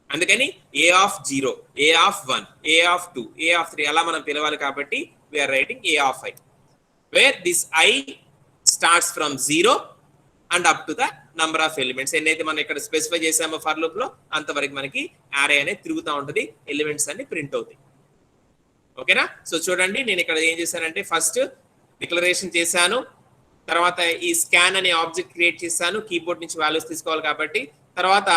అందుకని a of 0, a of 1, a of 2, a of 3 అలా మనం పిలవాలి కాబట్టి we're writing a of i, where this i starts from 0 and up to the number of elements. ఎన్నైతే మనం ఇక్కడ స్పెసిఫై చేసామో ఫర్ లూప్ లో అంతవరకు మనకి యారే అనేది తిరుగుతూ ఉంటుంది, ఎలిమెంట్స్ అన్ని ప్రింట్ అవుతాయి. ఓకేనా, సో చూడండి నేను ఇక్కడ ఏం చేశానంటే ఫస్ట్ డిక్లరేషన్ చేశాను, తర్వాత ఈ స్కాన్ అనే ఆబ్జెక్ట్ క్రియేట్ చేశాను, కీబోర్డ్ నుంచి వాల్యూస్ తీసుకోవాలి కాబట్టి. తర్వాత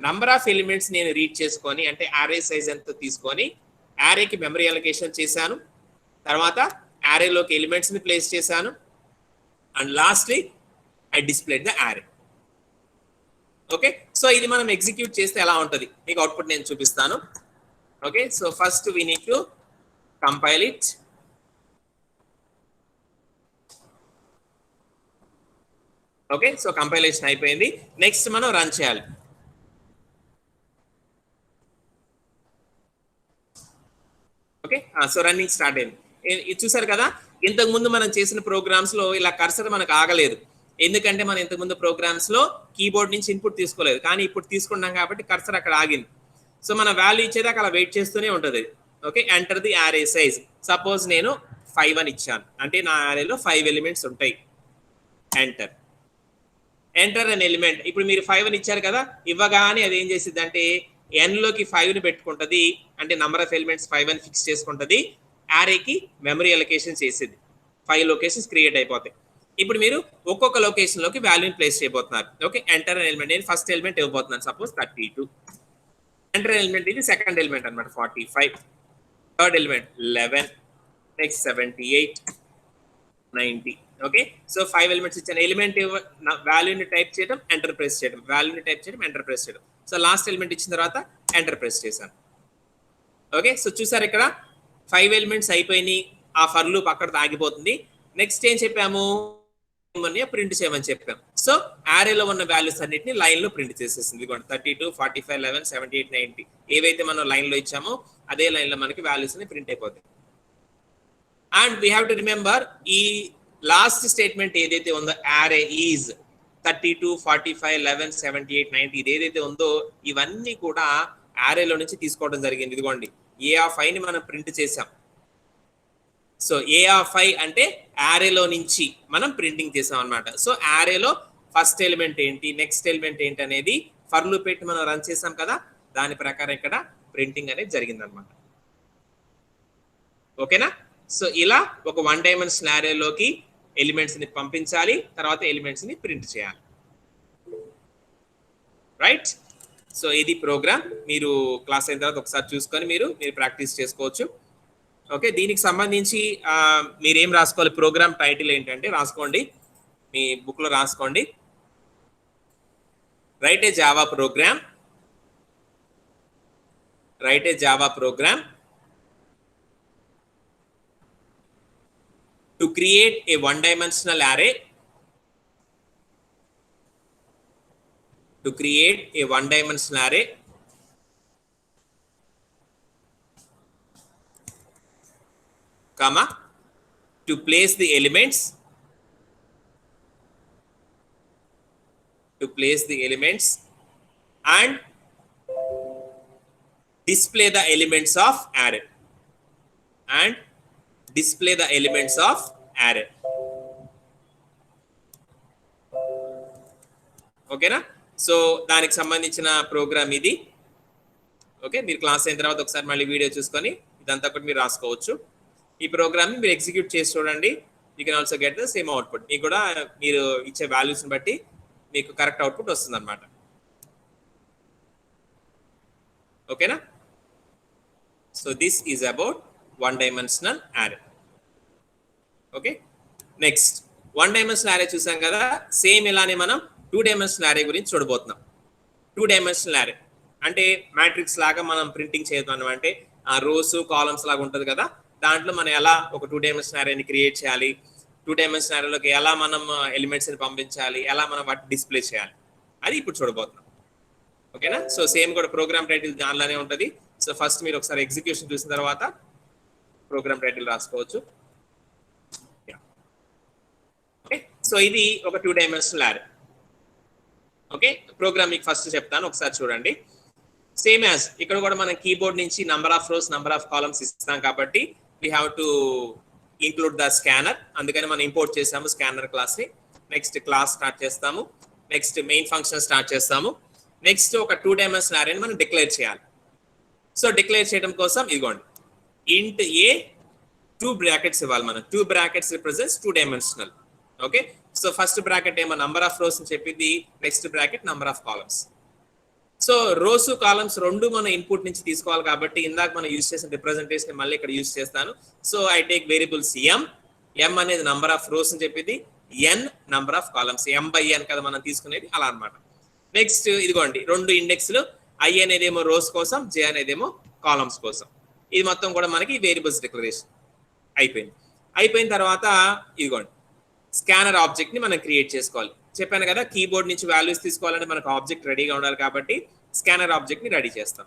నంబర్ ఆఫ్ ఎలిమెంట్స్ నేను రీడ్ చేసుకొని అంటే యారే సైజ్ ఎంత తీసుకొని యారేకి మెమరీ అలొకేషన్ చేశాను. తర్వాత యారేలోకి ఎలిమెంట్స్ని ప్లేస్ చేశాను and lastly I displayed the array. Okay, so ఇది మనం ఎగ్జిక్యూట్ చేస్తే ఎలా ఉంటుంది మీకు అవుట్పుట్ నేను చూపిస్తాను. Okay, so first we need to compile it. Okay, so compilation అయిపోయింది. నెక్స్ట్ మనం రన్ చేయాలి. ఓకే, సో రన్నింగ్ స్టార్ట్ అయింది. ఇది చూసారు కదా, ఇంతకు ముందు మనం చేసిన ప్రోగ్రామ్స్ లో ఇలా కర్సర్ మనకు ఆగలేదు, ఎందుకంటే మనం ఇంతకు ముందు ప్రోగ్రామ్స్ లో కీబోర్డ్ నుంచి ఇన్పుట్ తీసుకోలేదు, కానీ ఇప్పుడు తీసుకున్నాం కాబట్టి కర్సర్ అక్కడ ఆగింది. సో మన వాల్యూ ఇచ్చేదాకా అలా వెయిట్ చేస్తూనే ఉంటుంది. Okay, enter the array size. Suppose నేను 5 అని ఇచ్చాను, అంటే నా యారేలో 5 ఎలిమెంట్స్ ఉంటాయి. Enter an element. ఇప్పుడు మీరు 5 అని ఇచ్చారు కదా, ఇవ్వగానే అది ఏం చేసింది అంటే ఎన్ లోకి 5ని పెట్టుకుంటుంది, అంటే నంబర్ ఆఫ్ ఎలిమెంట్స్ 5 అని ఫిక్స్ చేసుకుంటుంది. యారేకి మెమరీ అలొకేషన్ చేసేది, 5 లొకేషన్స్ క్రియేట్ అయిపోతాయి. ఇప్పుడు మీరు ఒక్కొక్క లొకేషన్ లోకి వాల్యూని ప్లేస్ చేయబోతున్నారు. Okay, enter an element. నేను ఫస్ట్ ఎలిమెంట్ ఇవ్వబోతున్నాను, సపోజ్ 32. ఎంటర్ అన్ ఎలిమెంట్, ఇది సెకండ్ ఎలిమెంట్ అనమాట 45. Third element 11, next 78, 90. Okay, so 5 elements ఇచ్చాను. ఎలిమెంట్ వాల్యూని టైప్ చేయడం, ఎంటర్ ప్రెస్ చేయడం, వాల్యూని టైప్ చేయడం, ఎంటర్ ప్రెస్ చేయడం. సో లాస్ట్ ఎలిమెంట్ ఇచ్చిన తర్వాత ఎంటర్ ప్రెస్ చేశాను. ఓకే, సో చూసారు ఇక్కడ 5 ఎలిమెంట్స్ అయిపోయినాయి. ఆ ఫర్ లూప్ అక్కడ ఆగిపోతుంది. నెక్స్ట్ ఏం చెప్పాము, ప్రింట్ చేయమని చెప్పాం. సో యారేలో ఉన్న వాల్యూస్ అన్నిటిని లైన్ లో ప్రింట్ చేసేసింది. 32, 45, 11, 78, 90 ఏవైతే మనం లైన్ లో ఇచ్చామో అదే లైన్ లో మనకి వాల్యూస్ అన్ని ప్రింట్ అయిపోతాయి. And we have to remember, ఈ లాస్ట్ స్టేట్మెంట్ ఏదైతే ఉందో యారే ఈజ్ 32, 45, 11, 78, 90 ఇది ఏదైతే ఉందో ఇవన్నీ కూడా యారేలో నుంచి తీసుకోవడం జరిగింది. ఇదిగోండి A(i) ని మనం ప్రింట్ చేసాం. సో A(i) అంటే యారేలో నుంచి మనం ప్రింటింగ్ చేసాం అనమాట. సో యారేలో ఫస్ట్ ఎలిమెంట్ ఏంటి, నెక్స్ట్ ఎలిమెంట్ ఏంటి అనేది ఫర్ లూప్ పెట్టి మనం రన్ చేసాం కదా, దాని ప్రకారం ఇక్కడ ప్రింటింగ్ అనేది జరిగింది అనమాట. ఓకేనా, సో ఇలా ఒక 1 డైమెన్షనల్ యారేలోకి ఎలిమెంట్స్ ని పంపించాలి, తర్వాత ఎలిమెంట్స్ ని ప్రింట్ చేయాలి. రైట్, సో ఇది ప్రోగ్రామ్. మీరు క్లాస్ అయిన తర్వాత ఒకసారి చూసుకొని మీరు ప్రాక్టీస్ చేసుకోవచ్చు. ఓకే, దీనికి సంబంధించి మీరేం రాసుకోవాలి, ప్రోగ్రామ్ టైటిల్ ఏంటంటే రాసుకోండి, మీ బుక్ లో రాసుకోండి. Right a Java programme, right a Java programme to create a one-dimensional array, to create a one-dimensional array comma to place the elements, to place the elements and display the elements of array, and display the elements of array. ఓకేనా, so దానికి సంబంధించిన programme ఇది. Okay, మీరు class అయిన తర్వాత ఒకసారి మళ్ళీ video చూసుకొని ఇదంతా కూడా మీరు రాసుకోవచ్చు. ఈ ప్రోగ్రామ్ని మీరు ఎగ్జిక్యూట్ చేసి చూడండి. You can also get the same output. మీకు కూడా మీరు ఇచ్చే వాల్యూస్ని బట్టి మీకు కరెక్ట్ అవుట్పుట్ వస్తుంది అనమాట. ఓకేనా, so this is about 1 dimensional array. Okay, next 1 dimensional array చూసాం కదా, సేమ్ ఇలానే మనం 2 డైమెన్షనల్ యారే గురించి చూడబోతున్నాం. 2 డైమెన్షనల్ యారే అంటే మ్యాట్రిక్స్ లాగా మనం ప్రింటింగ్ చేయడం, అంటే ఆ రోస్ కాలమ్స్ లాగా ఉంటుంది కదా, దాంట్లో మనం ఎలా ఒక 2 డైమెన్షనల్ యారేని క్రియేట్ చేయాలి, 2 డైమెన్షనల్ యారేలోకి ఎలా మనం ఎలిమెంట్స్ని పంపించాలి, ఎలా మనం వాటి డిస్ప్లే చేయాలి, అది ఇప్పుడు చూడబోతున్నాం. ఓకేనా, సో సేమ్ కూడా ప్రోగ్రామ్ టైటిల్ దానిలోనే ఉంటుంది. సో ఫస్ట్ మీరు ఒకసారి ఎగ్జిక్యూషన్ చూసిన తర్వాత ప్రోగ్రామ్ టైటిల్ రాసుకోవచ్చు. ఓకే, సో ఇది ఒక 2 డైమెన్షనల్ యారే. ఓకే, ప్రోగ్రామ్ మీకు ఫస్ట్ చెప్తాను, ఒకసారి చూడండి. సేమ్ యాజ్ ఇక్కడ కూడా మనం కీబోర్డ్ నుంచి number of rose, number of columns ఇస్తాం కాబట్టి we have to include the scanner. అందుకని మనం ఇంపోర్ట్ చేసాము స్కానర్ క్లాస్ని. నెక్స్ట్ క్లాస్ స్టార్ట్ చేస్తాము, నెక్స్ట్ మెయిన్ ఫంక్షన్ స్టార్ట్ చేస్తాము. నెక్స్ట్ ఒక 2 డైమెన్షనల్ యారేని మనం డిక్లేర్ చేయాలి. సో డిక్లేర్ చేయడం కోసం ఇదిగోండి ఇంట్ ఏ 2 బ్రాకెట్స్ ఇవ్వాలి మనం. 2 brackets represents 2 dimensional. Okay, so first bracket ఏమో నంబర్ ఆఫ్ రోస్ అని చెప్పింది, next bracket number of columns. So rows columns రెండు మనం ఇన్పుట్ నుంచి తీసుకోవాలి కాబట్టి ఇందాక మనం యూజ్ చేసిన రిప్రజెంటేషన్ మళ్ళీ ఇక్కడ యూజ్ చేస్తాను. సో ఐ టేక్ వేరియబుల్స్ ఎం అనేది నంబర్ ఆఫ్ రోస్ అని చెప్పింది, ఎన్ నంబర్ ఆఫ్ కాలమ్స్, M/N కదా మనం తీసుకునేది అలా అనమాట. నెక్స్ట్ ఇదిగోండి రెండు ఇండెక్స్లు, ఐ అనేదేమో రోస్ కోసం, జే అనేదేమో కాలమ్స్ కోసం. ఇది మొత్తం కూడా మనకి వేరియబుల్స్ డిక్లరేషన్ అయిపోయింది. అయిపోయిన తర్వాత ఇదిగోండి స్కానర్ ఆబ్జెక్ట్ ని మనం క్రియేట్ చేసుకోవాలి. చెప్పాను కదా కీబోర్డ్ నుంచి వాల్యూస్ తీసుకోవాలంటే మనకు ఆబ్జెక్ట్ రెడీగా ఉండాలి కాబట్టి స్కానర్ ఆబ్జెక్ట్ ని రెడీ చేస్తాం.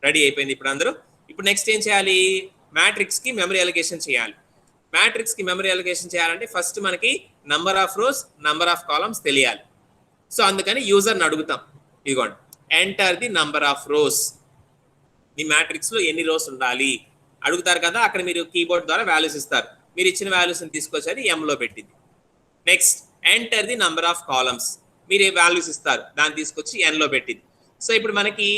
రెడీ అయిపోయింది ఇప్పుడు అందరూ. ఇప్పుడు నెక్స్ట్ ఏం చేయాలి, మ్యాట్రిక్స్ కి మెమరీ అలొకేషన్ చేయాలి. మ్యాట్రిక్స్ కి మెమరీ అలొకేషన్ చేయాలంటే ఫస్ట్ మనకి number of rose number of columns తెలియాలి. సో అందుకని యూజర్ని అడుగుతాం, ఇదిగోండి enter the number of rose, me matrix లో ఎన్ని రోస్ ఉండాలి అడుగుతారు కదా, అక్కడ మీరు కీబోర్డ్ ద్వారా వాల్యూస్ ఇస్తారు. మీరు ఇచ్చిన వాల్యూస్ తీసుకొచ్చి M లో పెట్టింది. Next enter the number of columns, మీరు ఏ వాల్యూస్ ఇస్తారు దాన్ని తీసుకొచ్చి N లో పెట్టింది. సో ఇప్పుడు మనకి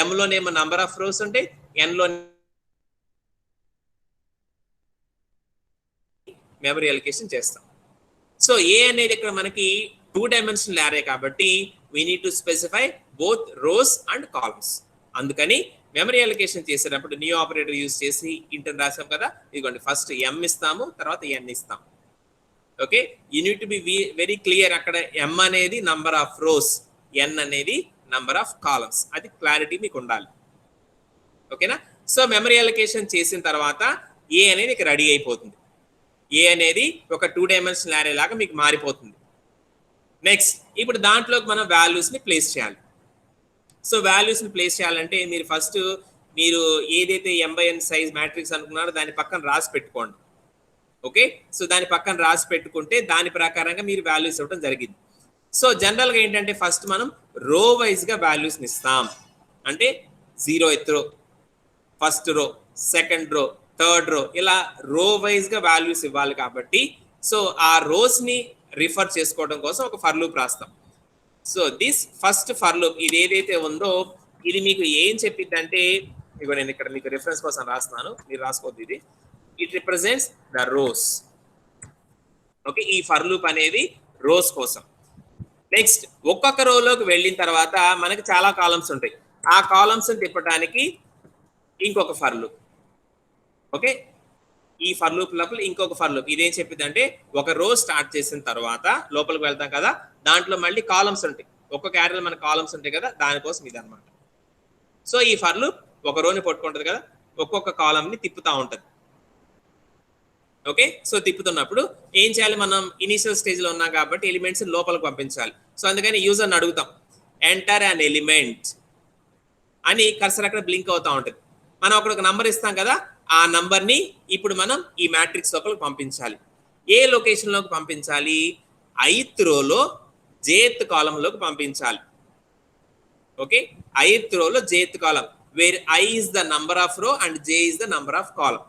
M లోనేమో నంబర్ ఆఫ్ రోస్ ఉంటే N లో మెమరీ అలొకేషన్ చేస్తాం. సో ఏ అనేది ఇక్కడ మనకి 2 డైమెన్షనల్ అరే కాబట్టి we need to specify both rose and columns. అందుకని మెమరీ అలొకేషన్ చేసేటప్పుడు న్యూ ఆపరేటర్ యూజ్ చేసి ఇంటర్ రాసాం కదా, ఇదిగోండి ఫస్ట్ M ఇస్తాము, తర్వాత N ఇస్తాం. Okay, you need to be very clear. అక్కడ M అనేది నంబర్ ఆఫ్ రోస్, N అనేది నంబర్ ఆఫ్ కాలమ్స్, అది క్లారిటీ మీకు ఉండాలి. ఓకేనా. సో మెమరీ అలొకేషన్ చేసిన తర్వాత ఏ అనేది ఇక్కడ రెడీ అయిపోతుంది. ఏ అనేది ఒక 2 డైమెన్షనల్ అరే లాగా మీకు మారిపోతుంది. నెక్స్ట్ ఇప్పుడు దాంట్లోకి మనం వాల్యూస్ ని ప్లేస్ చేయాలి. సో వాల్యూస్ ని ప్లేస్ చేయాలంటే మీరు ఫస్ట్ మీరు ఏదైతే M/N సైజ్ మ్యాట్రిక్స్ అనుకున్నారో దాని పక్కన రాసి పెట్టుకోండి. ఓకే, సో దాని పక్కన రాసి పెట్టుకుంటే దాని ప్రకారంగా మీరు వాల్యూస్ ఇవ్వడం జరిగింది. సో జనరల్ గా ఏంటంటే ఫస్ట్ మనం రో వైజ్ గా వాల్యూస్ ని ఇస్తాం. అంటే 0th రో, first row, second row, third row, ఇలా రో వైజ్ గా వాల్యూస్ ఇవ్వాలి కాబట్టి సో ఆ రోస్ ని రిఫర్ చేసుకోవడం కోసం ఒక ఫర్ లూప్ రాస్తాం. So this first for loop ఇది ఏదైతే ఉందో ఇది మీకు ఏం చెప్పిద్ది అంటే, ఇగో నేను ఇక్కడ మీకు రిఫరెన్స్ కోసం రాస్తున్నాను, మీరు రాసుకోవద్దు. ఇది it represents the rose. Okay, ఈ ఫర్ లూప్ అనేది రోస్ కోసం. నెక్స్ట్ ఒక్కొక్క రోలోకి వెళ్ళిన తర్వాత మనకి చాలా కాలమ్స్ ఉంటాయి. ఆ కాలమ్స్ తిప్పడానికి ఇంకొక ఫర్ లూప్. ఓకే, ఈ ఫర్ లూప్ లోపల ఇంకొక ఫర్ లూప్ ఇదేం చెప్పింది అంటే ఒక రో స్టార్ట్ చేసిన తర్వాత లోపలికి వెళ్తాం కదా, దాంట్లో మళ్ళీ కాలమ్స్ ఉంటాయి. ఒక్కొక్క యారీలో మన కాలమ్స్ ఉంటాయి కదా, దానికోసం ఇది అనమాట. సో ఈ ఫర్ లూప్ ఒక రోని పట్టుకుంటది కదా, ఒక్కొక్క కాలమ్ ని తిప్పుతా ఉంటది. ఓకే, సో తిప్పుతున్నప్పుడు ఏం చేయాలి, మనం ఇనిషియల్ స్టేజ్ లో ఉన్నాం కాబట్టి ఎలిమెంట్స్ లోపలికి పంపించాలి. సో అందుకని యూజర్ని అడుగుతాం ఎంటర్ అన్ ఎలిమెంట్ అని, కర్సర్ అక్కడ బ్లింక్ అవుతా ఉంటుంది. మనం అక్కడ ఒక నంబర్ ఇస్తాం కదా, ఆ నంబర్ ని ఇప్పుడు మనం ఈ మ్యాట్రిక్స్ లోపలికి పంపించాలి. ఏ లొకేషన్ లోకి పంపించాలి, ith రోలో jth కాలమ్ లోకి పంపించాలి. ఓకే, ith రోలో jth column where I is the number of row and j is the number of column.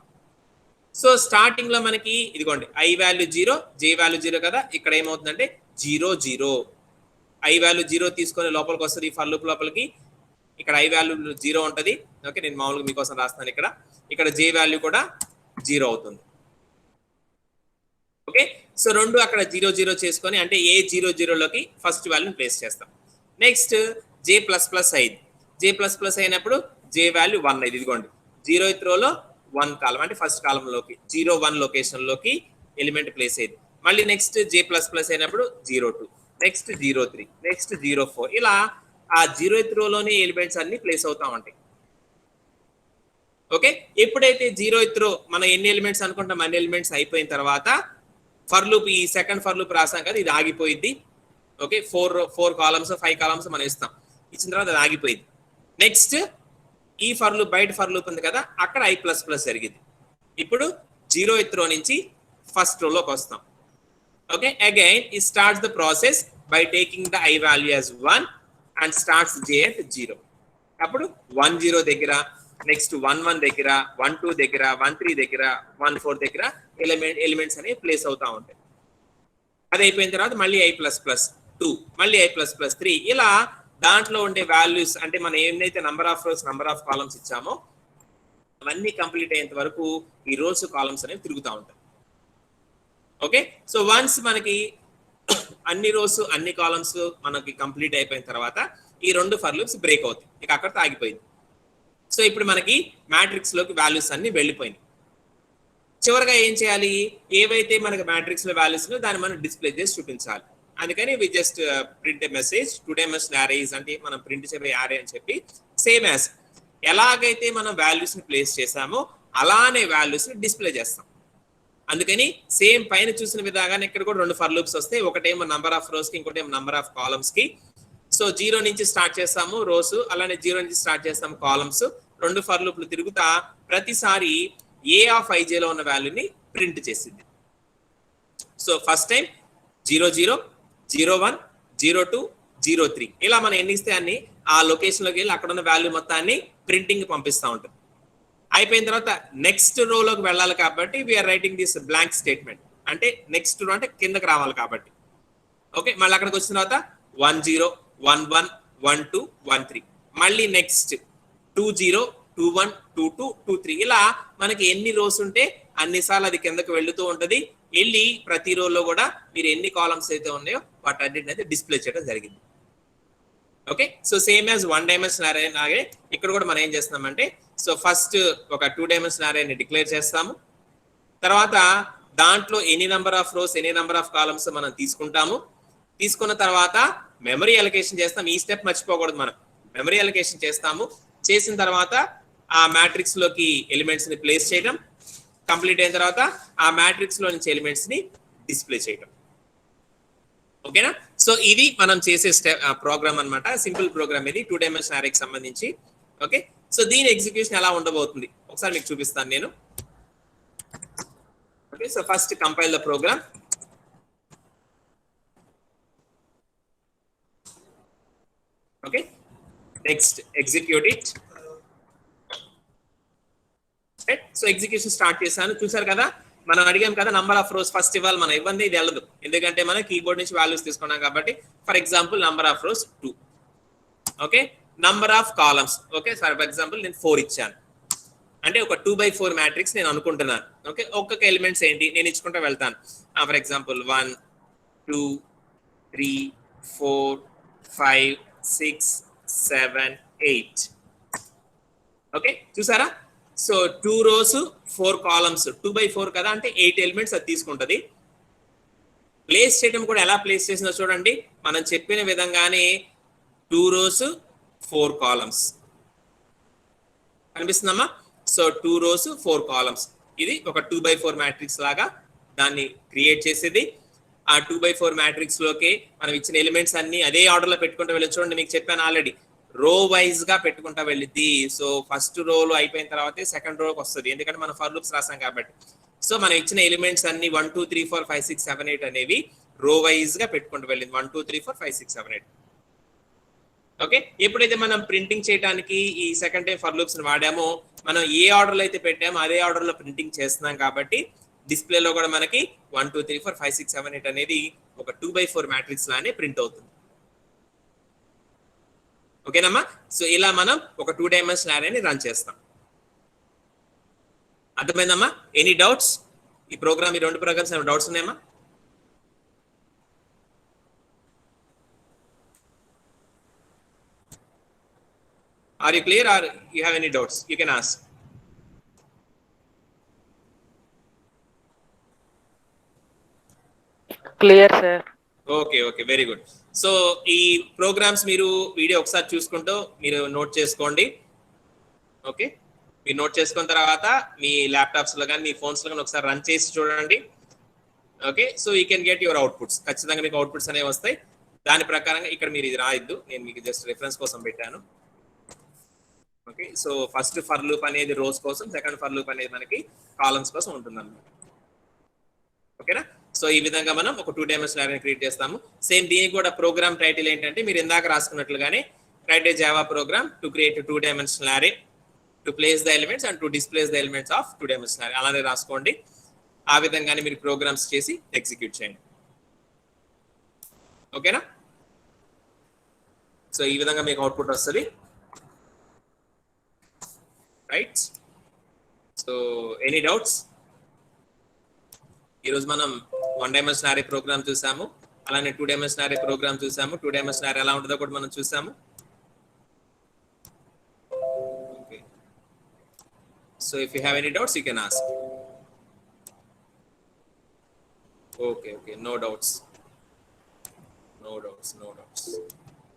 So starting లో మనకి ఇదిగోండి I వాల్యూ 0, j వాల్యూ 0 కదా, ఇక్కడ ఏమవుతుందంటే 0 0, I వాల్యూ 0 తీసుకొని లోపలికి వస్తుంది ఫర్ లూప్ లోపలికి. ఇక్కడ I వాల్యూ 0 ఉంటది. ఓకే, నేను మామూలుగా మీకోసం రాస్తాను. ఇక్కడ j వాల్యూ కూడా 0 అవుతుంది. ఓకే, సో రెండు అక్కడ 0 0 చేసుకొని అంటే ఏ 0 0 లోకి ఫస్ట్ వాల్యూని ప్లేస్ చేస్తాం. నెక్స్ట్ j++ అయింది. j++ అయినప్పుడు j వాల్యూ 1 అయింది. ఇదిగోండి 0th రోలో 1 కాలం అంటే ఫస్ట్ కాలం లోకి 0 1 లొకేషన్ లోకి ఎలిమెంట్ ప్లేస్ అయింది. మళ్ళీ నెక్స్ట్ j++ అయినప్పుడు 02, నెక్స్ట్ 03, నెక్స్ట్ 04, ఇలా ఆ 0th రోలోనే ఎలిమెంట్స్ అన్ని ప్లేస్ అవుతా ఉంటాయి. ఓకే, ఎప్పుడైతే 0th రో మనం ఎన్ని ఎలిమెంట్స్ అనుకుంటాం అన్ని ఎలిమెంట్స్ అయిపోయిన తర్వాత ఫర్ లూప్ ఈ సెకండ్ ఫర్ లూప్ రాసాం కదా, ఇది ఆగిపోయింది. ఓకే, 4 కాలమ్స్ 5 కాలమ్స్ మనం ఇస్తాం, ఇచ్చిన తర్వాత అది ఆగిపోయింది. నెక్స్ట్ ఈ ఫర్ లూప్ బయట ఫర్ లూప్ ఉంది కదా, అక్కడ I++ జరిగింది. ఇప్పుడు 0th రో నుంచి ఫస్ట్ రోలోకి వస్తాం. Okay, again it starts the process by taking the I value as 1 and starts j at 0. అప్పుడు 1 0 దగ్గర, నెక్స్ట్ 1 1 దగ్గర, 1 2 దగ్గర, 1 3 దగ్గర, 1 4 దగ్గర ఎలిమెంట్స్ అనేవి ప్లేస్ అవుతా ఉంటాయి. అది అయిపోయిన తర్వాత మళ్ళీ I++2, మళ్ళీ I++3, ఇలా దాంట్లో ఉండే వాల్యూస్ అంటే మనం ఏమైతే number of rose number of columns ఇచ్చామో అవన్నీ కంప్లీట్ అయ్యేంత వరకు ఈ రోస్ కాలమ్స్ అనేవి తిరుగుతూ ఉంటాయి. ఓకే, సో వన్స్ మనకి అన్ని రోస్ అన్ని కాలమ్స్ మనకి కంప్లీట్ అయిపోయిన తర్వాత ఈ 2 ఫర్ లూప్స్ బ్రేక్ అవుతాయి, ఇక అక్కడితో ఆగిపోయింది. సో ఇప్పుడు మనకి మ్యాట్రిక్స్ లోకి వాల్యూస్ అన్ని వెళ్ళిపోయినాయి. చివరిగా ఏం చేయాలి, ఏవైతే మనకి మ్యాట్రిక్స్ లో వాల్యూస్ దాన్ని మనం డిస్ప్లే చేసి చూపించాలి. అందుకని we just print a message 2 dimensional arrays అంటే మనం ప్రింట్ చేయబోయే అరే అని చెప్పి సేమ్ యాజ్ ఎలాగైతే మనం వాల్యూస్ ని ప్లేస్ చేసామో అలానే వాల్యూస్ ని డిస్ప్లే చేస్తాం. అందుకని సేమ్ పైన చూసిన విధంగానే ఇక్కడ కూడా 2 ఫర్ లూప్స్ వస్తాయి, ఒకటేమో నంబర్ ఆఫ్ రోస్ కి, ఇంకోటేమో నంబర్ ఆఫ్ కాలమ్స్ కి. సో 0 నుంచి స్టార్ట్ చేస్తాము రోస్, అలానే 0 నుంచి స్టార్ట్ చేస్తాము కాలమ్స్. 2 ఫర్ లూప్లు తిరుగుతా ప్రతిసారి ఏ ఆఫ్ ఐజే లో ఉన్న వాల్యూని ప్రింట్ చేసింది. సో ఫస్ట్ టైం 00, 01, 02, 03 ఇలా మనం ఎన్ని ఇస్తే అన్ని ఆ లొకేషన్ లోకి వెళ్ళి అక్కడ ఉన్న వాల్యూ మొత్తాన్ని ప్రింటింగ్ పంపిస్తూ ఉంటుంది. అయిపోయిన తర్వాత నెక్స్ట్ రోలోకి వెళ్ళాలి కాబట్టి we're writing this blank statement, అంటే నెక్స్ట్ రో అంటే కిందకి రావాలి కాబట్టి. ఓకే, మళ్ళీ అక్కడికి వచ్చిన తర్వాత 10, 11, 12, 13 మళ్ళీ నెక్స్ట్ 20, 21, 22, 23 ఇలా మనకి ఎన్ని రోస్ ఉంటే అన్నిసార్లు అది కిందకి వెళ్తూ ఉంటది. వెళ్ళి ప్రతి రోలో కూడా మీరు ఎన్ని కాలమ్స్ అయితే ఉన్నాయో వాటన్నిటిని అయితే డిస్ప్లే చేయడం జరిగింది. Okay, so same as 1 dimensional అరే లాగే ఇక్కడ కూడా మనం ఏం చేస్తున్నామంటే, సో ఫస్ట్ ఒక 2 డైమెన్షనల్ అరేని డిక్లేర్ చేస్తాము. తర్వాత దాంట్లో any number of rose any number of columns మనం తీసుకుంటాము. తీసుకున్న తర్వాత మెమరీ అలొకేషన్ చేస్తాం. ఈ స్టెప్ మర్చిపోకూడదు, మనం మెమరీ అలొకేషన్ చేస్తాము. చేసిన తర్వాత ఆ మ్యాట్రిక్స్ లోకి ఎలిమెంట్స్ ని ప్లేస్ చేయడం, కంప్లీట్ అయిన తర్వాత ఆ మ్యాట్రిక్స్ లో నుంచి ఎలిమెంట్స్ ని డిస్ప్లే చేయడం. ఓకేనా, సో ఇది మనం చేసే ప్రోగ్రామ్ అన్నమాట. సింపుల్ ప్రోగ్రామ్ ఇది 2 డైమెన్షనల్ అరేకి సంబంధించి. ఓకే, సో దీని ఎగ్జిక్యూషన్ ఎలా ఉండబోతుంది ఒకసారి మీకు చూపిస్తాను నేను. Okay, so first compile the program. Okay, next execute it. So execution start చేశాను, చూసారు కదా. మనం అడిగాం కదా నంబర్ ఆఫ్ రోస్ ఫస్ట్ ఇవ్వాలి, మనం ఇవ్వండి ఇది వెళ్ళదు, ఎందుకంటే మనం కీబోర్డ్ నుంచి వాల్యూస్ తీసుకున్నాం కాబట్టి. For example number of rose 2. Okay, number of columns, okay for example నేను 4 ఇచ్చాను, అంటే ఒక 2/4 మ్యాట్రిక్స్ నేను అనుకుంటున్నాను. ఓకే, ఒక్కొక్క ఎలిమెంట్స్ ఏంటి నేను ఇచ్చుకుంటూ వెళ్తాను. For example 1, 2, 3, 4, 5, 6, 7, 8. ఓకే, చూసారా. సో 2 రోస్ 4 కాలమ్స్ 2/4 కదా, అంటే 8 ఎలిమెంట్స్ అది తీసుకుంటది. ప్లేస్ చేయడం కూడా ఎలా ప్లేస్ చేసిందో చూడండి. మనం చెప్పిన విధంగానే 2 రోస్ 4 కాలమ్స్ కనిపిస్తుందమ్మా. సో 2 రోస్ 4 కాలమ్స్ ఇది ఒక 2/4 మ్యాట్రిక్స్ లాగా దాన్ని క్రియేట్ చేసేది. ఆ 2/4 మ్యాట్రిక్స్ లోకి మనం ఇచ్చిన ఎలిమెంట్స్ అన్ని అదే ఆర్డర్ లో పెట్టుకుంటూ వెళ్ళి చూడండి. మీకు చెప్పాను ఆల్రెడీ, రో వైజ్ గా పెట్టుకుంటా వెళ్ళిద్ది. సో ఫస్ట్ రోలో అయిపోయిన తర్వాత సెకండ్ రోకి వస్తుంది, ఎందుకంటే మనం ఫర్ లూప్స్ రాసాం కాబట్టి. సో మనం ఇచ్చిన ఎలిమెంట్స్ అన్ని 1, 2, 3, 4, 5, 6, 7, 8 అనేవి రో వైజ్ గా పెట్టుకుంటూ వెళ్ళింది. 1, 2, 3, 4, 5, 6, 7, 8. ఓకే, ఎప్పుడైతే మనం ప్రింటింగ్ చేయడానికి ఈ సెకండ్ టైం ఫర్ లూప్స్ వాడామో, మనం ఏ ఆర్డర్ లో అయితే పెట్టామో అదే ఆర్డర్ లో ప్రింటింగ్ చేస్తున్నాం కాబట్టి డిస్ప్లేలో కూడా మనకి 1, 2, 3, 4, 5, 6, 7, 8 అనేది ఒక 2/4 మ్యాట్రిక్స్ లానే ప్రింట్ అవుతుంది. ఓకేనమ్మా, సో ఇలా మనం ఒక 2 డైమెన్షనల్ అరేని రన్ చేస్తాం. అర్థమైందమ్మా? Any doubts? ఈ ప్రోగ్రామ్, ఈ 2 ప్రోగ్రామ్స్ ఏమైనా డౌట్స్ ఉన్నాయమ్మా? Are you clear or you have any doubts? You can ask. Clear, sir. Okay, okay, very good. So ఈ ప్రోగ్రామ్స్ మీరు వీడియో ఒకసారి చూసుకుంటూ మీరు నోట్ చేసుకోండి. ఓకే, మీరు నోట్ చేసుకున్న తర్వాత మీ ల్యాప్టాప్స్ లో కానీ మీ ఫోన్స్ లో కానీ ఒకసారి రన్ చేసి చూడండి. Okay, so you can get your outputs. ఖచ్చితంగా మీకు అవుట్పుట్స్ అనేవి వస్తాయి. దాని ప్రకారంగా ఇక్కడ మీరు ఇది రాయొద్దు, నేను మీకు జస్ట్ రిఫరెన్స్ కోసం పెట్టాను. Okay, so first for loop అనేది రోస్ కోసం, సెకండ్ ఫర్ లూప్ అనేది మనకి కాలమ్స్ కోసం ఉంటుంది అన్నమాట. ఓకేనా, సో ఈ విధంగా మనం ఒక 2 డైమెన్షనల్ అరేని క్రియేట్ చేస్తాము. సేమ్ దీనికి కూడా ప్రోగ్రామ్ టైటిల్ ఏంటంటే మీరు ఇందాక రాసుకున్నట్లుగానే write a Java program to create 2 dimensional array to place the elements and to displays the elements of 2 dimensional array అలానే రాసుకోండి. ఆ విధంగానే మీరు ప్రోగ్రామ్స్ చేసి ఎగ్జిక్యూట్ చేయండి. ఓకేనా, సో ఈ విధంగా మీకు అవుట్పుట్ వస్తుంది. Right, so any doubts? ఈరోజు మనం 1 డైమెన్షనల్ అరే ప్రోగ్రామ్ చూసాము. అలానే 2 డైమెన్షనల్ అరే ప్రోగ్రామ్ చూసాము. 2 డైమెన్షనల్ అరే ఎలా ఉంటుందో కూడా మనం చూసాము. Okay, so if you have any doubts you can ask. Okay, no doubts.